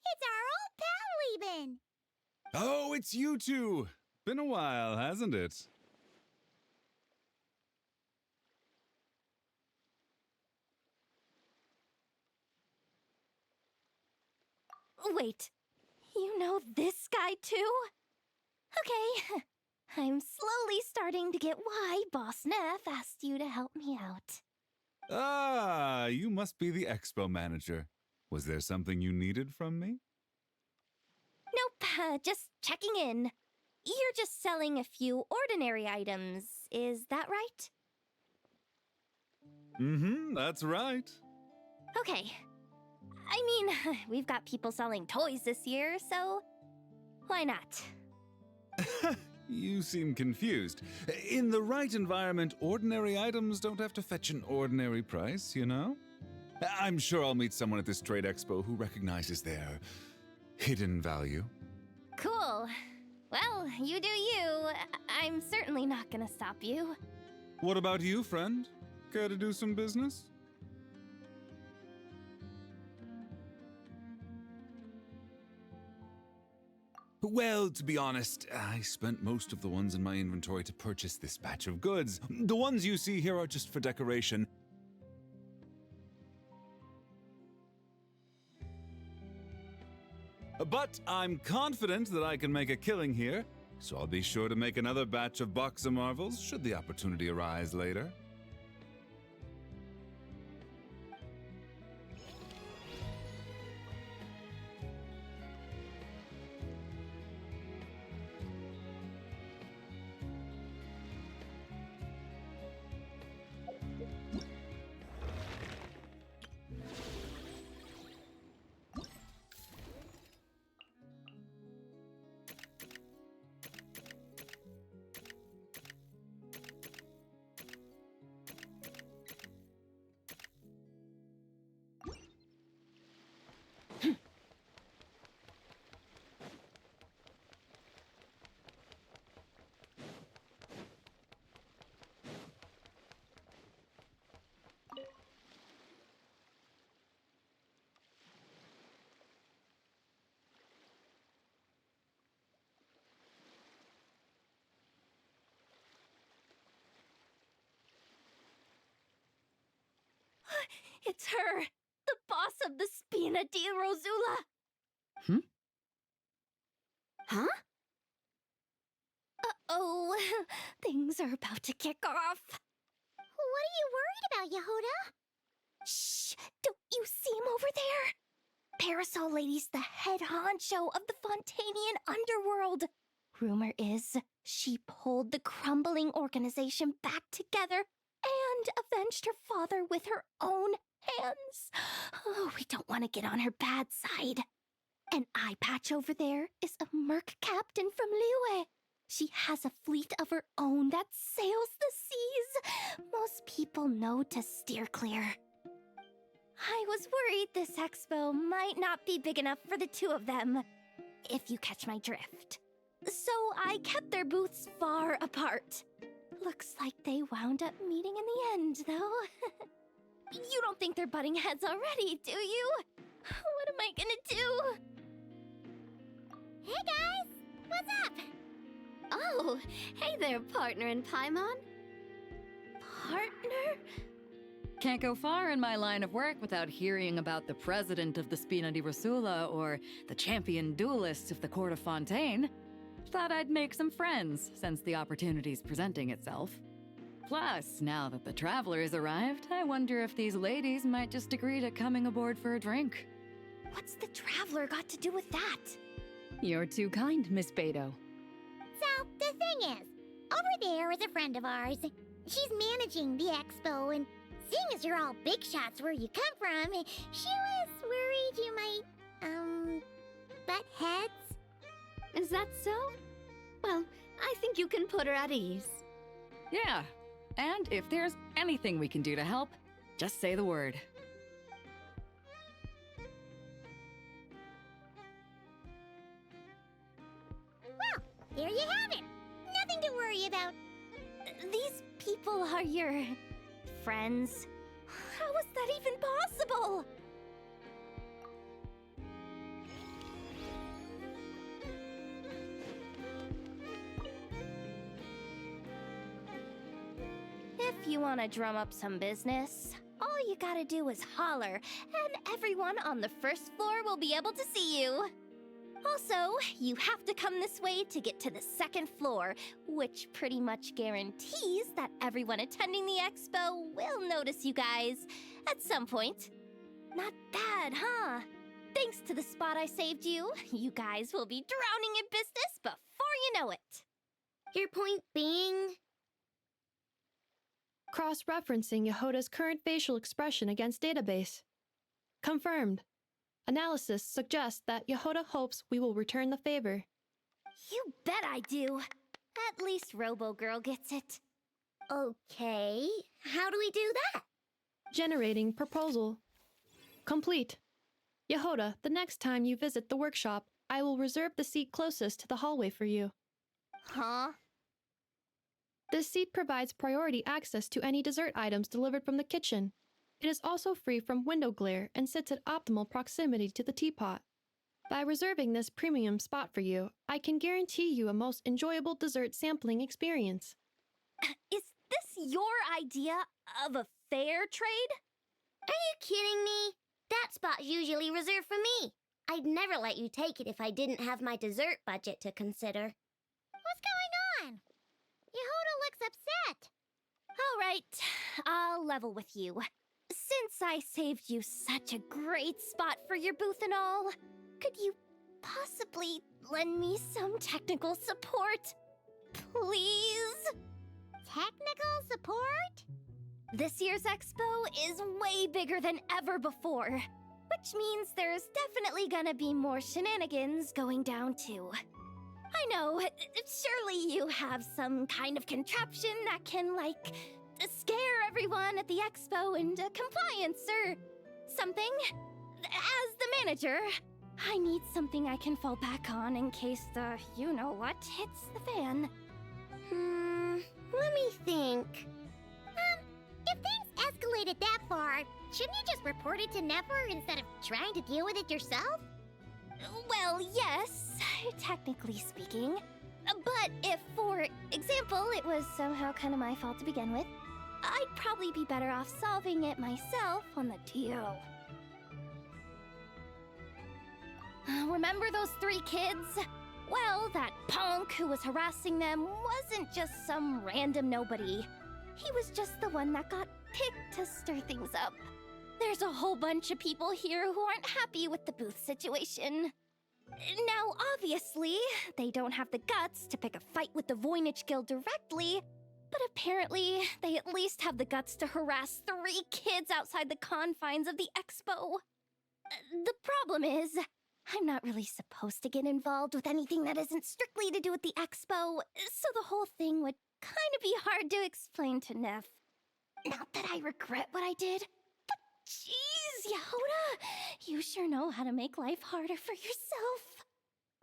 It's our old pal, Lieben! Oh, it's you two! Been a while, hasn't it? Wait, you know this guy too? Okay, I'm slowly starting to get why Boss Neff asked you to help me out. Ah, you must be the expo manager. Was there something you needed from me? Nope, just checking in. You're just selling a few ordinary items, is that right? Mm-hmm, that's right. Okay. I mean, we've got people selling toys this year, so why not? You seem confused. In the right environment, ordinary items don't have to fetch an ordinary price, you know? I'm sure I'll meet someone at this trade expo who recognizes their hidden value. Cool. Well, you do you. I'm certainly not gonna stop you. What about you, friend? Care to do some business? Well, to be honest, I spent most of the ones in my inventory to purchase this batch of goods. The ones you see here are just for decoration. But I'm confident that I can make a killing here, so I'll be sure to make another batch of Box of Marvels should the opportunity arise later. It's her! The boss of the Spina di Rosula! Huh? Uh-oh, things are about to kick off. What are you worried about, Yehuda? Shh! Don't you see him over there? Parasol Lady's the head honcho of the Fontanian underworld. Rumor is she pulled the crumbling organization back together and avenged her father with her own hands. Oh, we don't want to get on her bad side. An eye patch over there is a merc captain from Liyue. She has a fleet of her own that sails the seas. Most people know to steer clear. I was worried this expo might not be big enough for the two of them, if you catch my drift. So I kept their booths far apart. Looks like they wound up meeting in the end, though. You don't think they're butting heads already, do you? What am I gonna do? Hey guys! What's up? Oh, hey there, partner in Paimon. Partner? Can't go far in my line of work without hearing about the president of the Spina di Rosula or the champion duelist of the court of Fontaine. Thought I'd make some friends since the opportunity's presenting itself. Plus, now that the traveler's arrived, I wonder if these ladies might just agree to coming aboard for a drink. What's the traveler got to do with that? You're too kind, Miss Beto. So, the thing is, over there is a friend of ours. She's managing the expo, and seeing as you're all big shots where you come from, she was worried you might, butt heads. Is that so? Well, I think you can put her at ease. Yeah, and if there's anything we can do to help, just say the word. Well, there you have it. Nothing to worry about. These people are your friends. How is that even possible? If you want to drum up some business, all you gotta do is holler, and everyone on the first floor will be able to see you. Also, you have to come this way to get to the second floor, which pretty much guarantees that everyone attending the expo will notice you guys at some point. Not bad, huh? Thanks to the spot I saved you, you guys will be drowning in business before you know it. Your point being? Cross-referencing Yehoda's current facial expression against database. Confirmed. Analysis suggests that Yehoda hopes we will return the favor. You bet I do. At least Robo-Girl gets it. Okay, how do we do that? Generating proposal. Complete. Yehoda, the next time you visit the workshop, I will reserve the seat closest to the hallway for you. Huh? This seat provides priority access to any dessert items delivered from the kitchen. It is also free from window glare and sits at optimal proximity to the teapot. By reserving this premium spot for you, I can guarantee you a most enjoyable dessert sampling experience. Is this your idea of a fair trade? Are you kidding me? That spot's usually reserved for me. I'd never let you take it if I didn't have my dessert budget to consider. What's going on? Yehoda looks upset. All right, I'll level with you. Since I saved you such a great spot for your booth and all, could you possibly lend me some technical support? Please? Technical support? This year's expo is way bigger than ever before, which means there's definitely gonna be more shenanigans going down too. I know, surely you have some kind of contraption that can, like, scare everyone at the expo into compliance or something. As the manager, I need something I can fall back on in case the you-know-what hits the fan. Let me think. If things escalated that far, shouldn't you just report it to Nefer instead of trying to deal with it yourself? Well, yes, technically speaking. But if, for example, it was somehow kind of my fault to begin with, I'd probably be better off solving it myself on the DO. Remember those 3 kids? Well, that punk who was harassing them wasn't just some random nobody. He was just the one that got picked to stir things up. There's a whole bunch of people here who aren't happy with the booth situation. Now, obviously, they don't have the guts to pick a fight with the Voynich Guild directly, But apparently, they at least have the guts to harass 3 kids outside the confines of the expo. The problem is, I'm not really supposed to get involved with anything that isn't strictly to do with the expo, so the whole thing would kind of be hard to explain to Neff. Not that I regret what I did, but jeez, Yehoda, you sure know how to make life harder for yourself.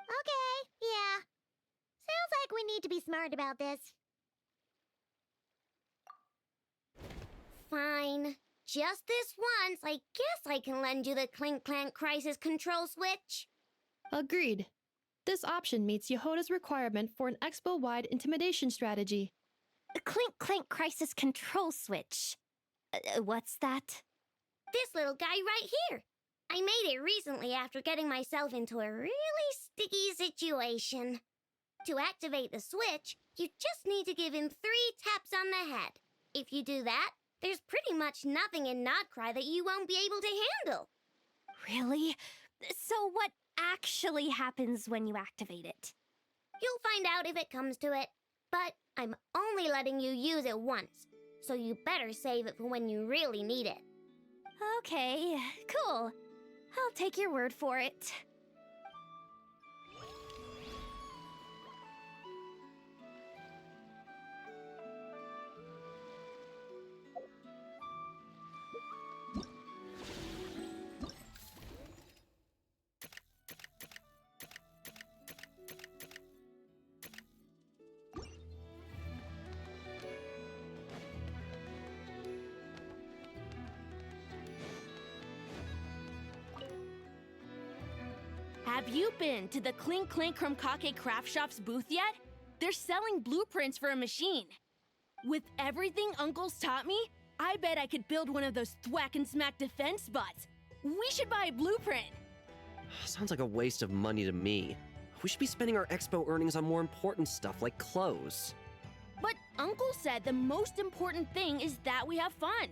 Okay, yeah. Sounds like we need to be smart about this. Fine. Just this once, I guess I can lend you the Clink Clank Crisis Control Switch. Agreed. This option meets Yehoda's requirement for an expo-wide intimidation strategy. The Clink Clank Crisis Control Switch. What's that? This little guy right here. I made it recently after getting myself into a really sticky situation. To activate the switch, you just need to give him 3 taps on the head. If you do that, there's pretty much nothing in Nodcry that you won't be able to handle. Really? So what actually happens when you activate it? You'll find out if it comes to it, but I'm only letting you use it once, so you better save it for when you really need it. Okay, cool. I'll take your word for it. Have you been to the Clink Clink Krumkake Craft Shop's booth yet? They're selling blueprints for a machine. With everything Uncle's taught me, I bet I could build one of those thwack and smack defense bots. We should buy a blueprint. Sounds like a waste of money to me. We should be spending our expo earnings on more important stuff like clothes. But Uncle said the most important thing is that we have fun.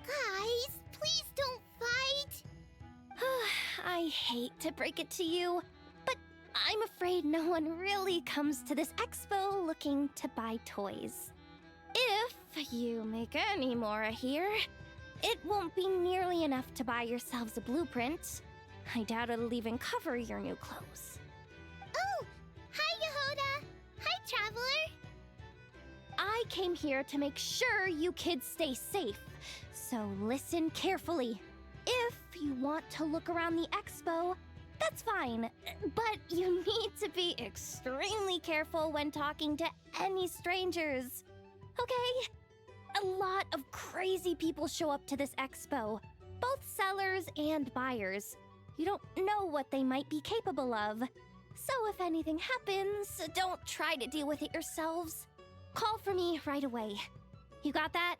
Guys, please don't fight. I hate to break it to you, but I'm afraid no one really comes to this expo looking to buy toys. If you make any more here, it won't be nearly enough to buy yourselves a blueprint. I doubt it'll even cover your new clothes. Oh! Hi, Yehoda! Hi, Traveler! I came here to make sure you kids stay safe, so listen carefully. If you want to look around the expo, that's fine, but you need to be extremely careful when talking to any strangers, okay? A lot of crazy people show up to this expo, both sellers and buyers. You don't know what they might be capable of. So if anything happens, don't try to deal with it yourselves. Call for me right away. You got that?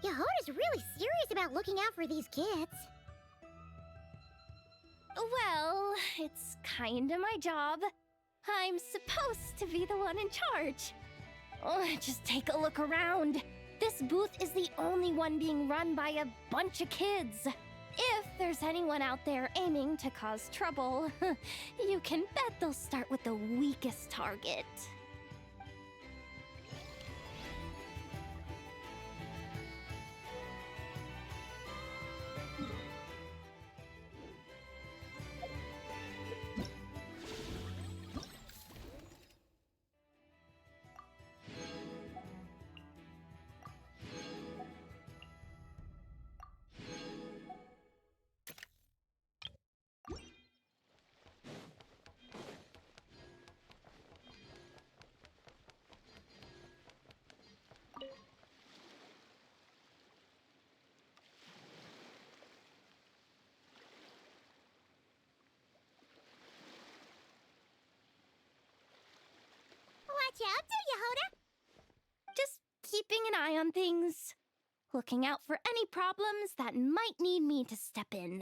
Yehoda's really serious about looking out for these kids. Well, it's kinda my job. I'm supposed to be the one in charge. Oh, just take a look around. This booth is the only one being run by a bunch of kids. If there's anyone out there aiming to cause trouble, you can bet they'll start with the weakest target. Watch out, Yehoda! Just keeping an eye on things. Looking out for any problems that might need me to step in.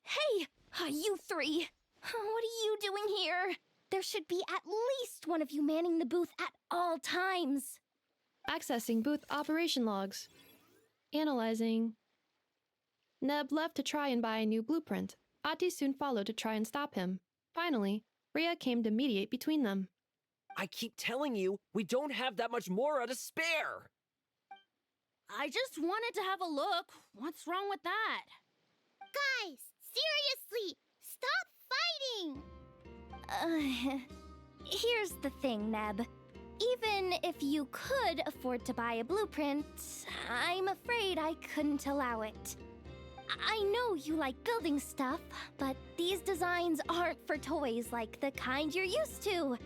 Hey, you 3! What are you doing here? There should be at least one of you manning the booth at all times. Accessing booth operation logs. Analyzing. Neb left to try and buy a new blueprint. Ati soon followed to try and stop him. Finally, Rhea came to mediate between them. I keep telling you, we don't have that much Mora to spare! I just wanted to have a look. What's wrong with that? Guys, seriously, stop fighting! Here's the thing, Neb. Even if you could afford to buy a blueprint, I'm afraid I couldn't allow it. I know you like building stuff, but these designs aren't for toys like the kind you're used to.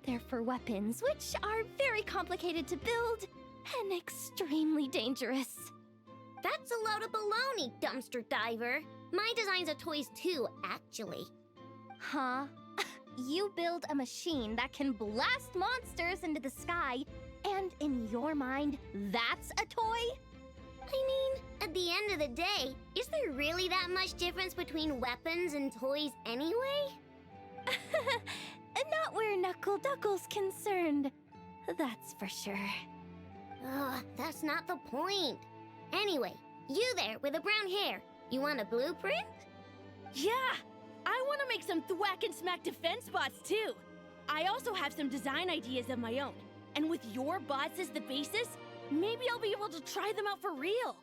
They're for weapons, which are very complicated to build and extremely dangerous. That's a load of baloney, dumpster diver. My designs are toys too, actually. Huh? You build a machine that can blast monsters into the sky, and in your mind, that's a toy? I mean, at the end of the day, is there really that much difference between weapons and toys anyway? Not where Knuckle Duckle's concerned. That's for sure. Ugh, that's not the point. Anyway, you there with the brown hair, you want a blueprint? Yeah! I want to make some thwack and smack defense bots too! I also have some design ideas of my own. And with your bots as the basis, maybe I'll be able to try them out for real.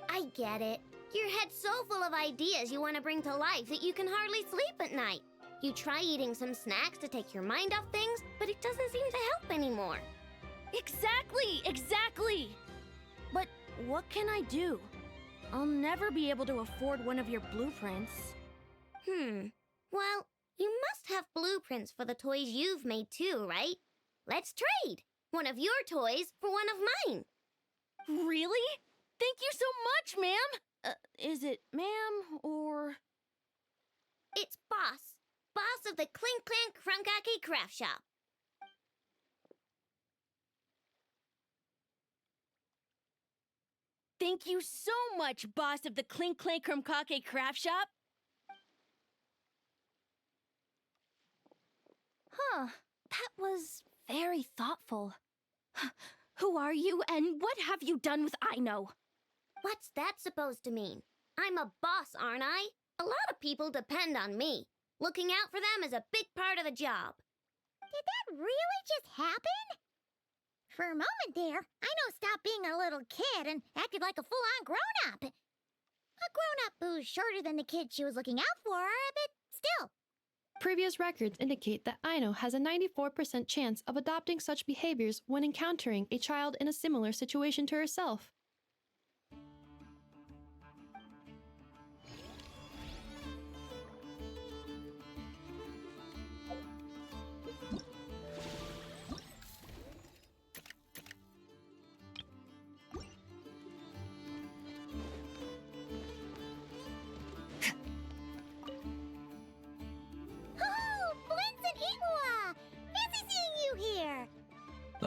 I get it. Your head's so full of ideas you want to bring to life that you can hardly sleep at night. You try eating some snacks to take your mind off things, but it doesn't seem to help anymore. Exactly! But what can I do? I'll never be able to afford one of your blueprints. Well, you must have blueprints for the toys you've made too, right? Let's trade! One of your toys for one of mine. Really? Thank you so much, ma'am! Is it ma'am, or...? It's Boss. Boss of the Clink Clank Crunkaki Craft Shop. Thank you so much, boss of the Clink Clank Crunkaki Craft Shop. Huh, that was very thoughtful. Who are you, and what have you done with Aino? What's that supposed to mean? I'm a boss, aren't I? A lot of people depend on me. Looking out for them is a big part of the job. Did that really just happen? For a moment there, Aino stopped being a little kid and acted like a full-on grown-up. A grown-up who's shorter than the kid she was looking out for, but still. Previous records indicate that Aino has a 94% chance of adopting such behaviors when encountering a child in a similar situation to herself.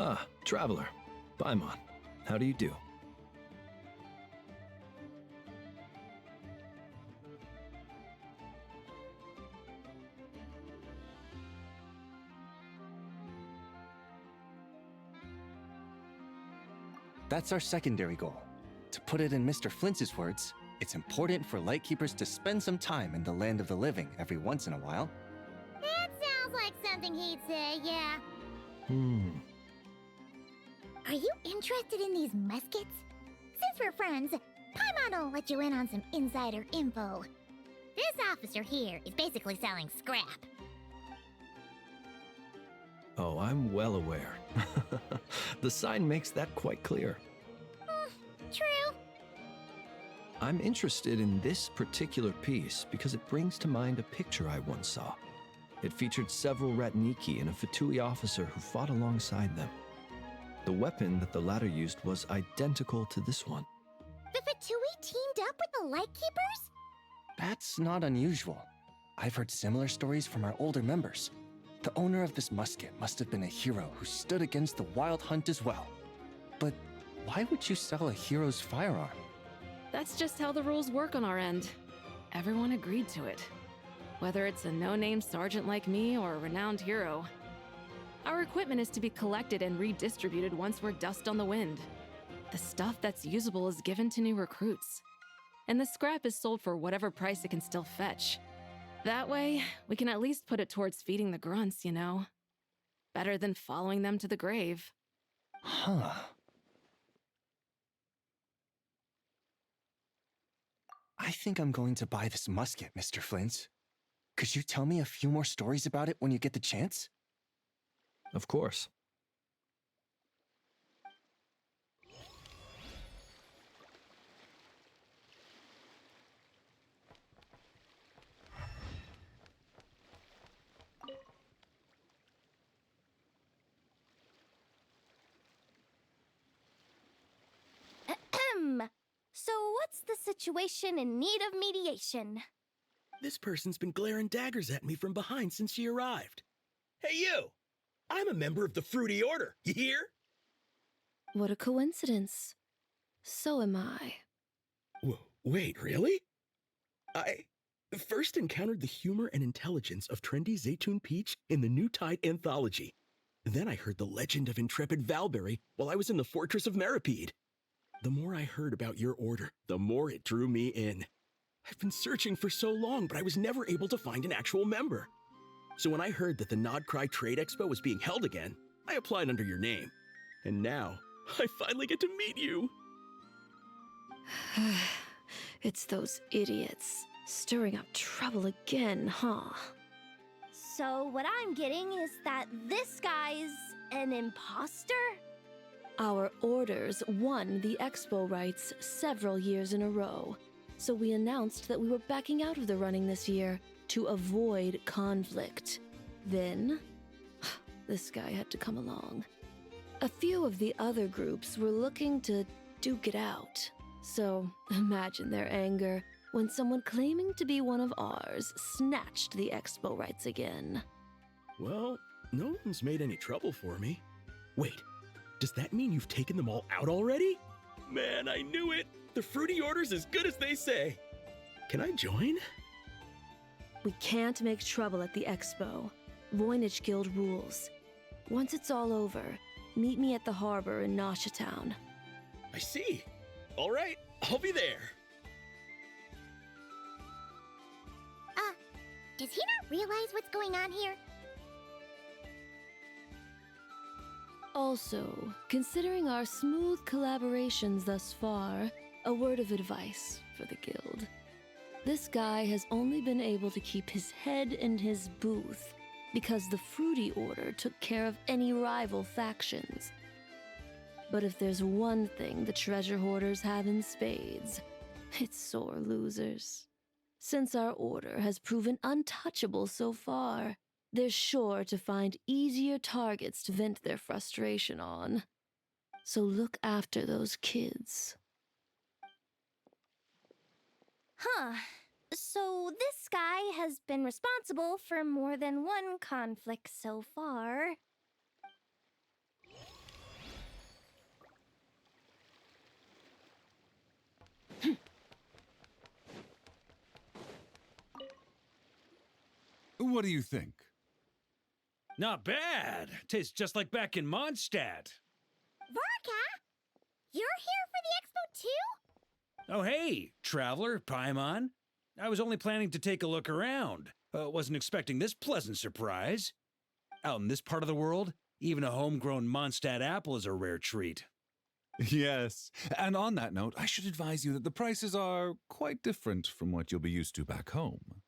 Ah, Traveler. Paimon. How do you do? That's our secondary goal. To put it in Mr. Flintz's words, it's important for Lightkeepers to spend some time in the land of the living every once in a while. That sounds like something he'd say, yeah. Are you interested in these muskets? Since we're friends, Paimon will let you in on some insider info. This officer here is basically selling scrap. Oh, I'm well aware. The sign makes that quite clear. True. I'm interested in this particular piece because it brings to mind a picture I once saw. It featured several Ratniki and a Fatui officer who fought alongside them. The weapon that the latter used was identical to this one. The Fatui teamed up with the Lightkeepers? That's not unusual. I've heard similar stories from our older members. The owner of this musket must have been a hero who stood against the Wild Hunt as well. But why would you sell a hero's firearm? That's just how the rules work on our end. Everyone agreed to it. Whether it's a no-name sergeant like me or a renowned hero. Our equipment is to be collected and redistributed once we're dust on the wind. The stuff that's usable is given to new recruits. And the scrap is sold for whatever price it can still fetch. That way, we can at least put it towards feeding the grunts, you know? Better than following them to the grave. Huh. I think I'm going to buy this musket, Mr. Flint. Could you tell me a few more stories about it when you get the chance? Of course. Ahem. So what's the situation in need of mediation? This person's been glaring daggers at me from behind since she arrived. Hey, you! I'm a member of the Fruity Order, you hear? What a coincidence. So am I. Wait, really? I first encountered the humor and intelligence of trendy Zaytune Peach in the New Tide anthology. Then I heard the legend of intrepid Valberry while I was in the Fortress of Meripede. The more I heard about your order, the more it drew me in. I've been searching for so long, but I was never able to find an actual member. So when I heard that the Nodcry Trade Expo was being held again, I applied under your name. And now, I finally get to meet you. It's those idiots. Stirring up trouble again, huh? So what I'm getting is that this guy's an imposter? Our orders won the expo rights several years in a row, so we announced that we were backing out of the running this year to avoid conflict. Then, this guy had to come along. A few of the other groups were looking to duke it out, so imagine their anger when someone claiming to be one of ours snatched the expo rights again. Well, no one's made any trouble for me. Wait, does that mean you've taken them all out already? Man, I knew it! The Fruity Order's as good as they say. Can I join? We can't make trouble at the expo. Voynich Guild rules. Once it's all over, meet me at the harbor in Nasha Town. I see. All right, I'll be there. Does he not realize what's going on here? Also, considering our smooth collaborations thus far, a word of advice for the guild. This guy has only been able to keep his head in his booth because the Fruity Order took care of any rival factions. But if there's one thing the treasure hoarders have in spades, it's sore losers. Since our order has proven untouchable so far, they're sure to find easier targets to vent their frustration on. So look after those kids. Huh. So this guy has been responsible for more than one conflict so far. What do you think? Not bad. Tastes just like back in Mondstadt. Varka? You're here for the expo too? Oh, hey, traveler, Paimon. I was only planning to take a look around. Wasn't expecting this pleasant surprise. Out in this part of the world, even a homegrown Mondstadt apple is a rare treat. Yes, and on that note, I should advise you that the prices are quite different from what you'll be used to back home.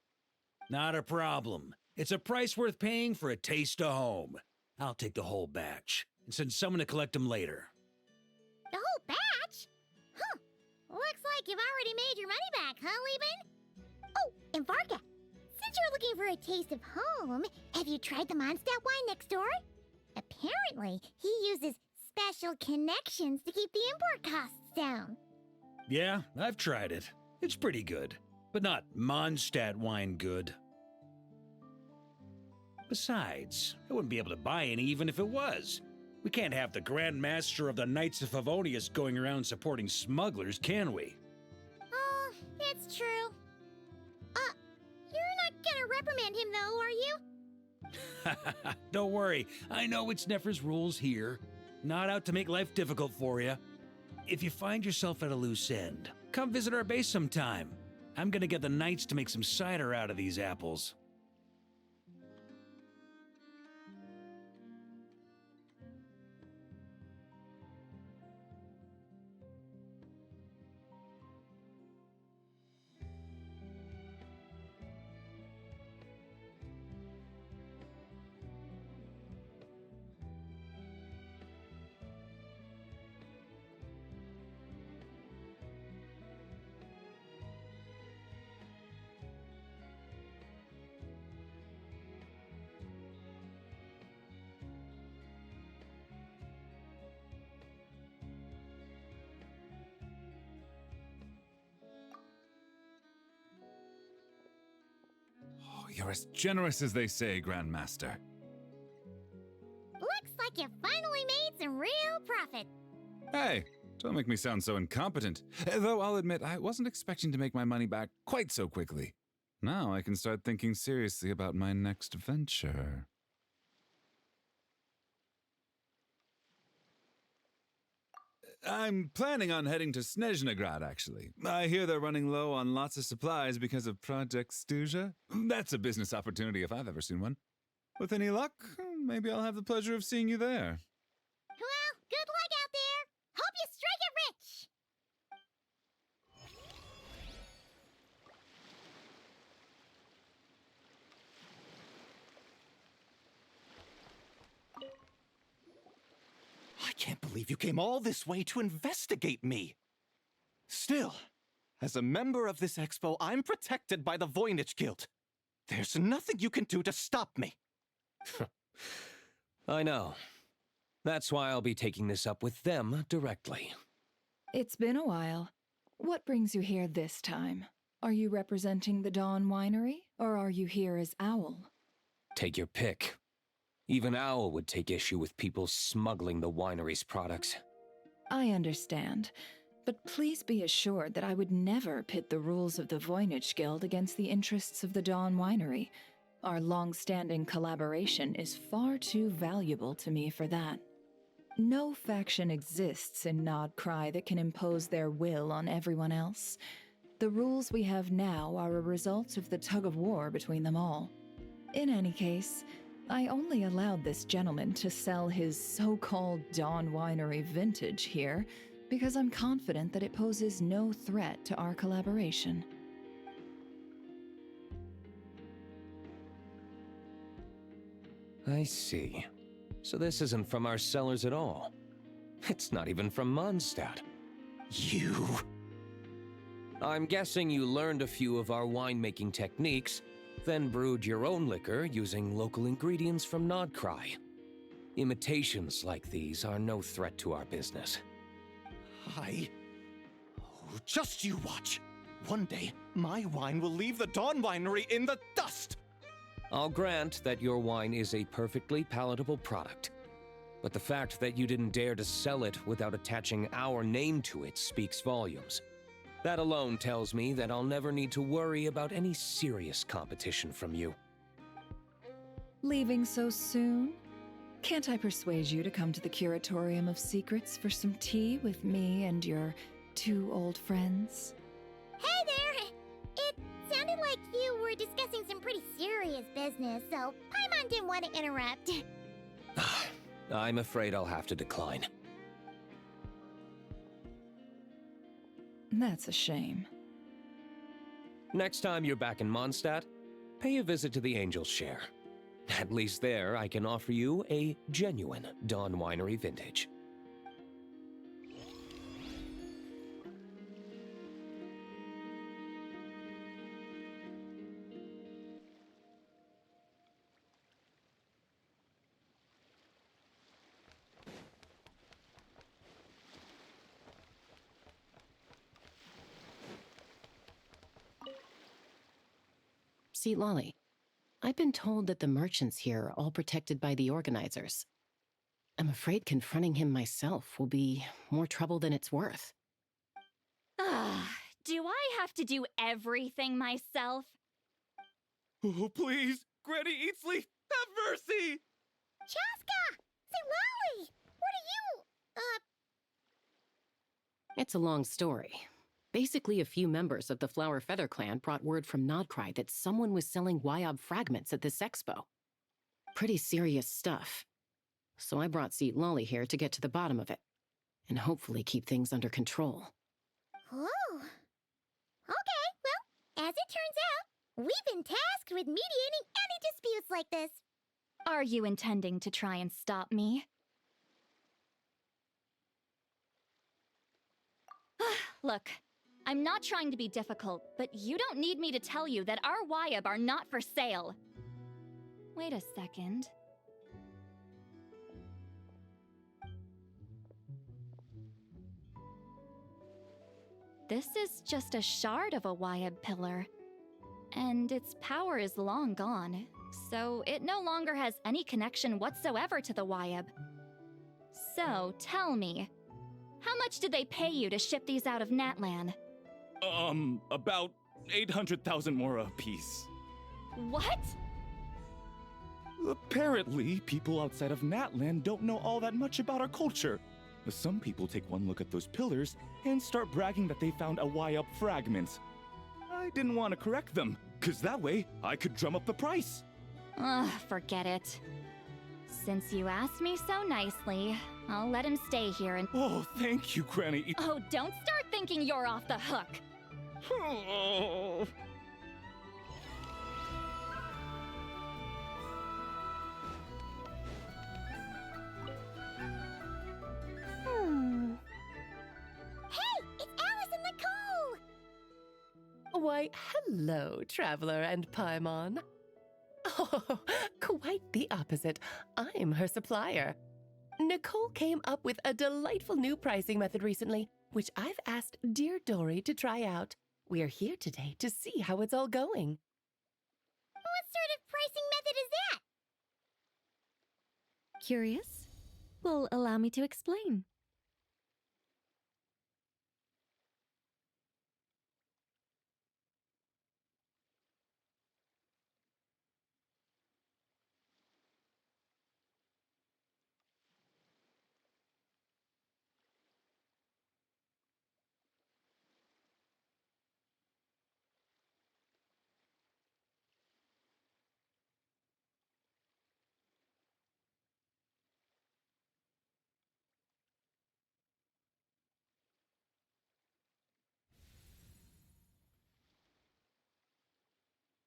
Not a problem. It's a price worth paying for a taste of home. I'll take the whole batch and send someone to collect them later. The whole batch? Huh. Looks like you've already made your money back, huh, Lieben? Oh, and Varka, since you're looking for a taste of home, have you tried the Mondstadt wine next door? Apparently, he uses special connections to keep the import costs down. Yeah, I've tried it. It's pretty good, but not Mondstadt wine good. Besides, I wouldn't be able to buy any even if it was. We can't have the Grand Master of the Knights of Favonius going around supporting smugglers, can we? Oh, that's true. You're not gonna reprimand him though, are you? Don't worry, I know it's Nefer's rules here. Not out to make life difficult for you. If you find yourself at a loose end, come visit our base sometime. I'm gonna get the knights to make some cider out of these apples. You're as generous as they say, Grandmaster. Looks like you finally made some real profit. Hey, don't make me sound so incompetent. Though I'll admit, I wasn't expecting to make my money back quite so quickly. Now I can start thinking seriously about my next venture. I'm planning on heading to Snezhnegrad, actually. I hear they're running low on lots of supplies because of Project Stuja. That's a business opportunity if I've ever seen one. With any luck, maybe I'll have the pleasure of seeing you there. Well, good luck out there. Hope you strike it rich. I can't believe you came all this way to investigate me. Still, as a member of this expo, I'm protected by the Voynich Guild. There's nothing you can do to stop me. I know. That's why I'll be taking this up with them directly. It's been a while. What brings you here this time? Are you representing the Dawn Winery, or are you here as Owl? Take your pick. Even Owl would take issue with people smuggling the winery's products. I understand, but please be assured that I would never pit the rules of the Voynich Guild against the interests of the Dawn Winery. Our long-standing collaboration is far too valuable to me for that. No faction exists in Nodcry that can impose their will on everyone else. The rules we have now are a result of the tug-of-war between them all. In any case, I only allowed this gentleman to sell his so-called Dawn Winery vintage here because I'm confident that it poses no threat to our collaboration. I see. So this isn't from our cellars at all. It's not even from Mondstadt. You... I'm guessing you learned a few of our winemaking techniques, then brewed your own liquor using local ingredients from Nodcry. Imitations like these are no threat to our business. Just you watch. One day, my wine will leave the Dawn Winery in the dust! I'll grant that your wine is a perfectly palatable product, but the fact that you didn't dare to sell it without attaching our name to it speaks volumes. That alone tells me that I'll never need to worry about any serious competition from you. Leaving so soon? Can't I persuade you to come to the Curatorium of Secrets for some tea with me and your two old friends? Hey there! It sounded like you were discussing some pretty serious business, so Paimon didn't want to interrupt. I'm afraid I'll have to decline. That's a shame. Next time you're back in Mondstadt, pay a visit to the Angel's Share. At least there, I can offer you a genuine Dawn Winery vintage. See, Lolly, I've been told that the merchants here are all protected by the organizers. I'm afraid confronting him myself will be more trouble than it's worth. Do I have to do everything myself? Oh, please! Granny Eatsley, have mercy! Chaska! Say, Lolly! What are you... It's a long story, Basically, a few members of the Flower Feather clan brought word from Nodcry that someone was selling Wyob fragments at this expo. Pretty serious stuff. So I brought Seat Lolly here to get to the bottom of it, and hopefully keep things under control. Oh. Okay, well, as it turns out, we've been tasked with mediating any disputes like this. Are you intending to try and stop me? Look, I'm not trying to be difficult, but you don't need me to tell you that our Wyob are not for sale. Wait a second. This is just a shard of a Wyob pillar, and its power is long gone, so it no longer has any connection whatsoever to the Wyob. So, tell me, how much did they pay you to ship these out of Natlan? About 800,000 more apiece. What? Apparently, people outside of Natlan don't know all that much about our culture. Some people take one look at those pillars and start bragging that they found a Wyob fragment. I didn't want to correct them, cause that way I could drum up the price. Ugh, forget it. Since you asked me so nicely, I'll let him stay here and— Oh, thank you, Granny. Oh, don't start thinking you're off the hook. Oh. Hey, it's Alice and Nicole! Why, hello, Traveler and Paimon. Oh, quite the opposite. I'm her supplier. Nicole came up with a delightful new pricing method recently, which I've asked dear Dory to try out. We're here today to see how it's all going. What sort of pricing method is that? Curious? Well, allow me to explain.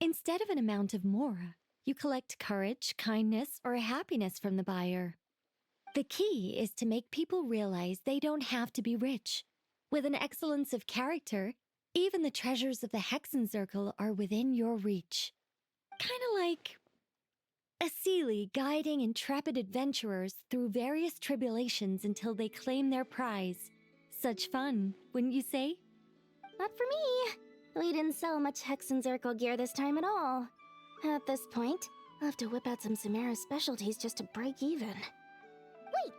Instead of an amount of mora, you collect courage, kindness, or happiness from the buyer. The key is to make people realize they don't have to be rich. With an excellence of character, even the treasures of the Hexencircle are within your reach. Kinda like a Seelie guiding intrepid adventurers through various tribulations until they claim their prize. Such fun, wouldn't you say? Not for me. We didn't sell much Hexencircle gear this time at all. At this point, I'll have to whip out some Samara specialties just to break even. Wait,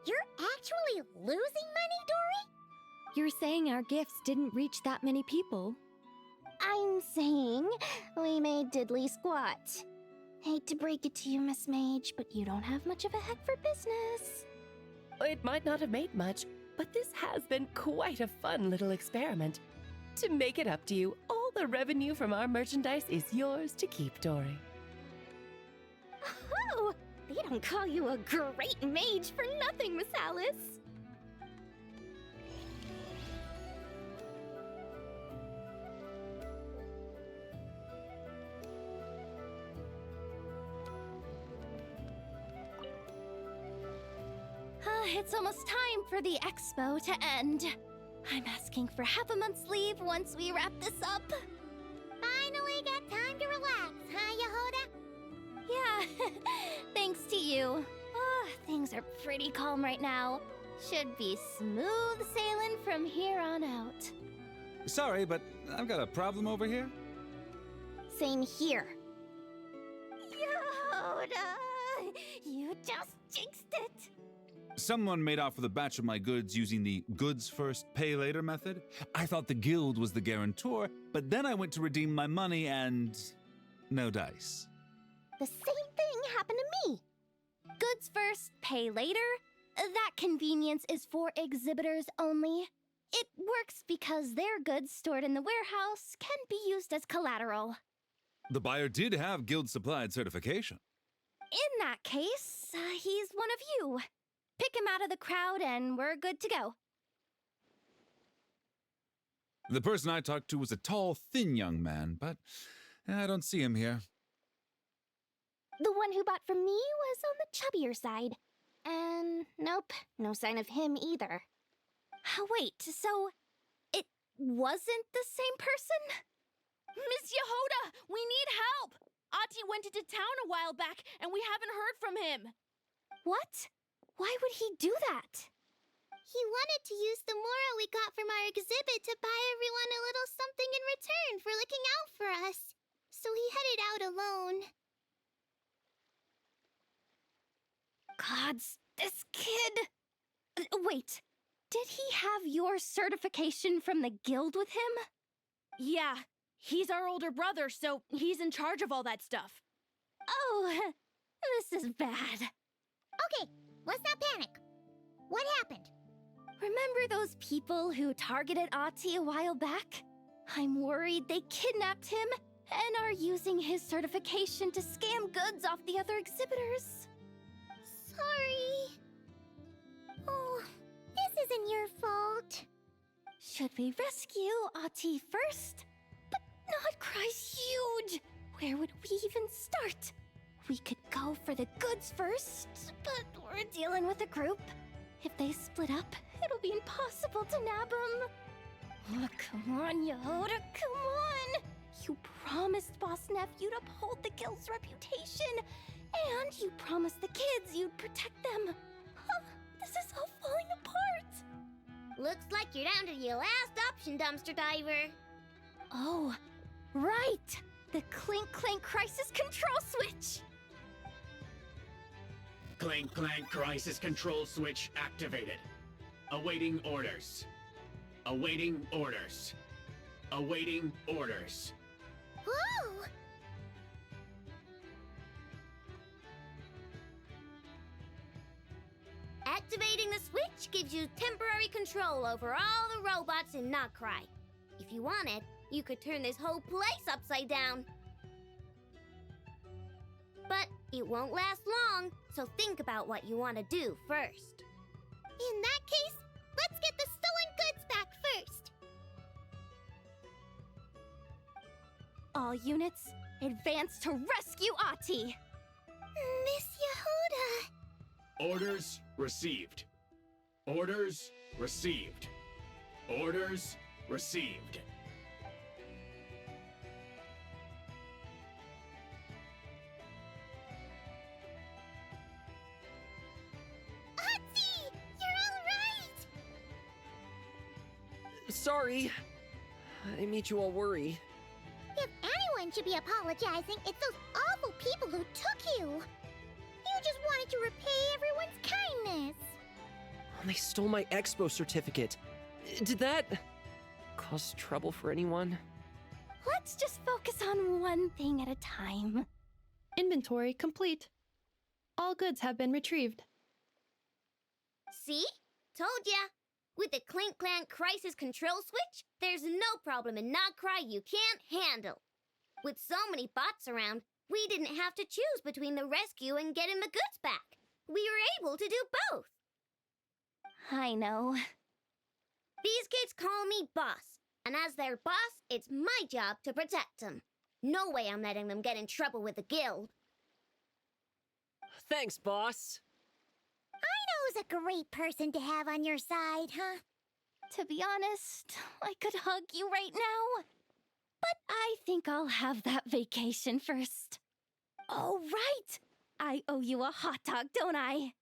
you're actually losing money, Dory? You're saying our gifts didn't reach that many people? I'm saying we made diddly squat. Hate to break it to you, Miss Mage, but you don't have much of a head for business. It might not have made much, but this has been quite a fun little experiment. To make it up to you, all the revenue from our merchandise is yours to keep, Dory. Oh, they don't call you a great mage for nothing, Miss Alice. It's almost time for the expo to end. I'm asking for half a month's leave once we wrap this up. Finally got time to relax, huh, Yehoda? Yeah, thanks to you. Things are pretty calm right now. Should be smooth sailing from here on out. Sorry, but I've got a problem over here. Same here. Yehoda, you just jinxed it. Someone made off with a batch of my goods using the goods first, pay later method. I thought the guild was the guarantor, but then I went to redeem my money and no dice. The same thing happened to me. Goods first, pay later? That convenience is for exhibitors only. It works because their goods stored in the warehouse can be used as collateral. The buyer did have guild-supplied certification. In that case, he's one of you. Pick him out of the crowd and we're good to go. The person I talked to was a tall, thin young man, but I don't see him here. The one who bought from me was on the chubbier side. And nope, no sign of him either. Wait, so it wasn't the same person? Miss Yehoda, we need help! Ati went into town a while back, and we haven't heard from him. What? Why would he do that? He wanted to use the mora we got from our exhibit to buy everyone a little something in return for looking out for us. So he headed out alone. Gods, this kid... Wait, did he have your certification from the guild with him? Yeah, he's our older brother, so he's in charge of all that stuff. Oh, this is bad. Okay, let's not panic. What happened? Remember those people who targeted Ati a while back? I'm worried they kidnapped him and are using his certification to scam goods off the other exhibitors. Sorry. Oh, this isn't your fault. Should we rescue Ati first? But Nodcry's huge. Where would we even start? We could go for the goods first, but we're dealing with a group. If they split up, it'll be impossible to nab them. Oh, come on, Yehoda, come on! You promised Boss Nephew to uphold the guild's reputation, and you promised the kids you'd protect them. Huh, this is all falling apart. Looks like you're down to your last option, dumpster diver. Oh, right! The Clink Clank Crisis Control Switch! Clank Clank Crisis Control Switch activated. Awaiting orders. Awaiting orders. Awaiting orders. Whoa! Activating the switch gives you temporary control over all the robots in Notcry. If you wanted, you could turn this whole place upside down. But it won't last long, so think about what you want to do first. In that case, let's get the stolen goods back first. All units, advance to rescue Ati! Miss Yehoda! Orders received. Orders received. Orders received. Ati! You're all right! Sorry. I made you all worry. If anyone should be apologizing, it's those awful people who took you. You just wanted to repay everyone's kindness. They stole my expo certificate. Did that cause trouble for anyone? Let's just focus on one thing at a time. Inventory complete. All goods have been retrieved. See? Told ya! With the Clink Clank Crisis Control Switch, there's no problem in Notcry you can't handle. With so many bots around, we didn't have to choose between the rescue and getting the goods back. We were able to do both. I know. These kids call me boss, and as their boss, it's my job to protect them. No way I'm letting them get in trouble with the guild. Thanks, boss. I know who's a great person to have on your side, huh? To be honest, I could hug you right now. But I think I'll have that vacation first. Oh, right! I owe you a hot dog, don't I?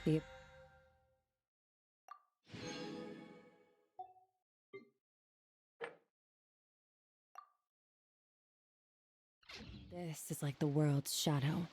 The This is like the world's shadow,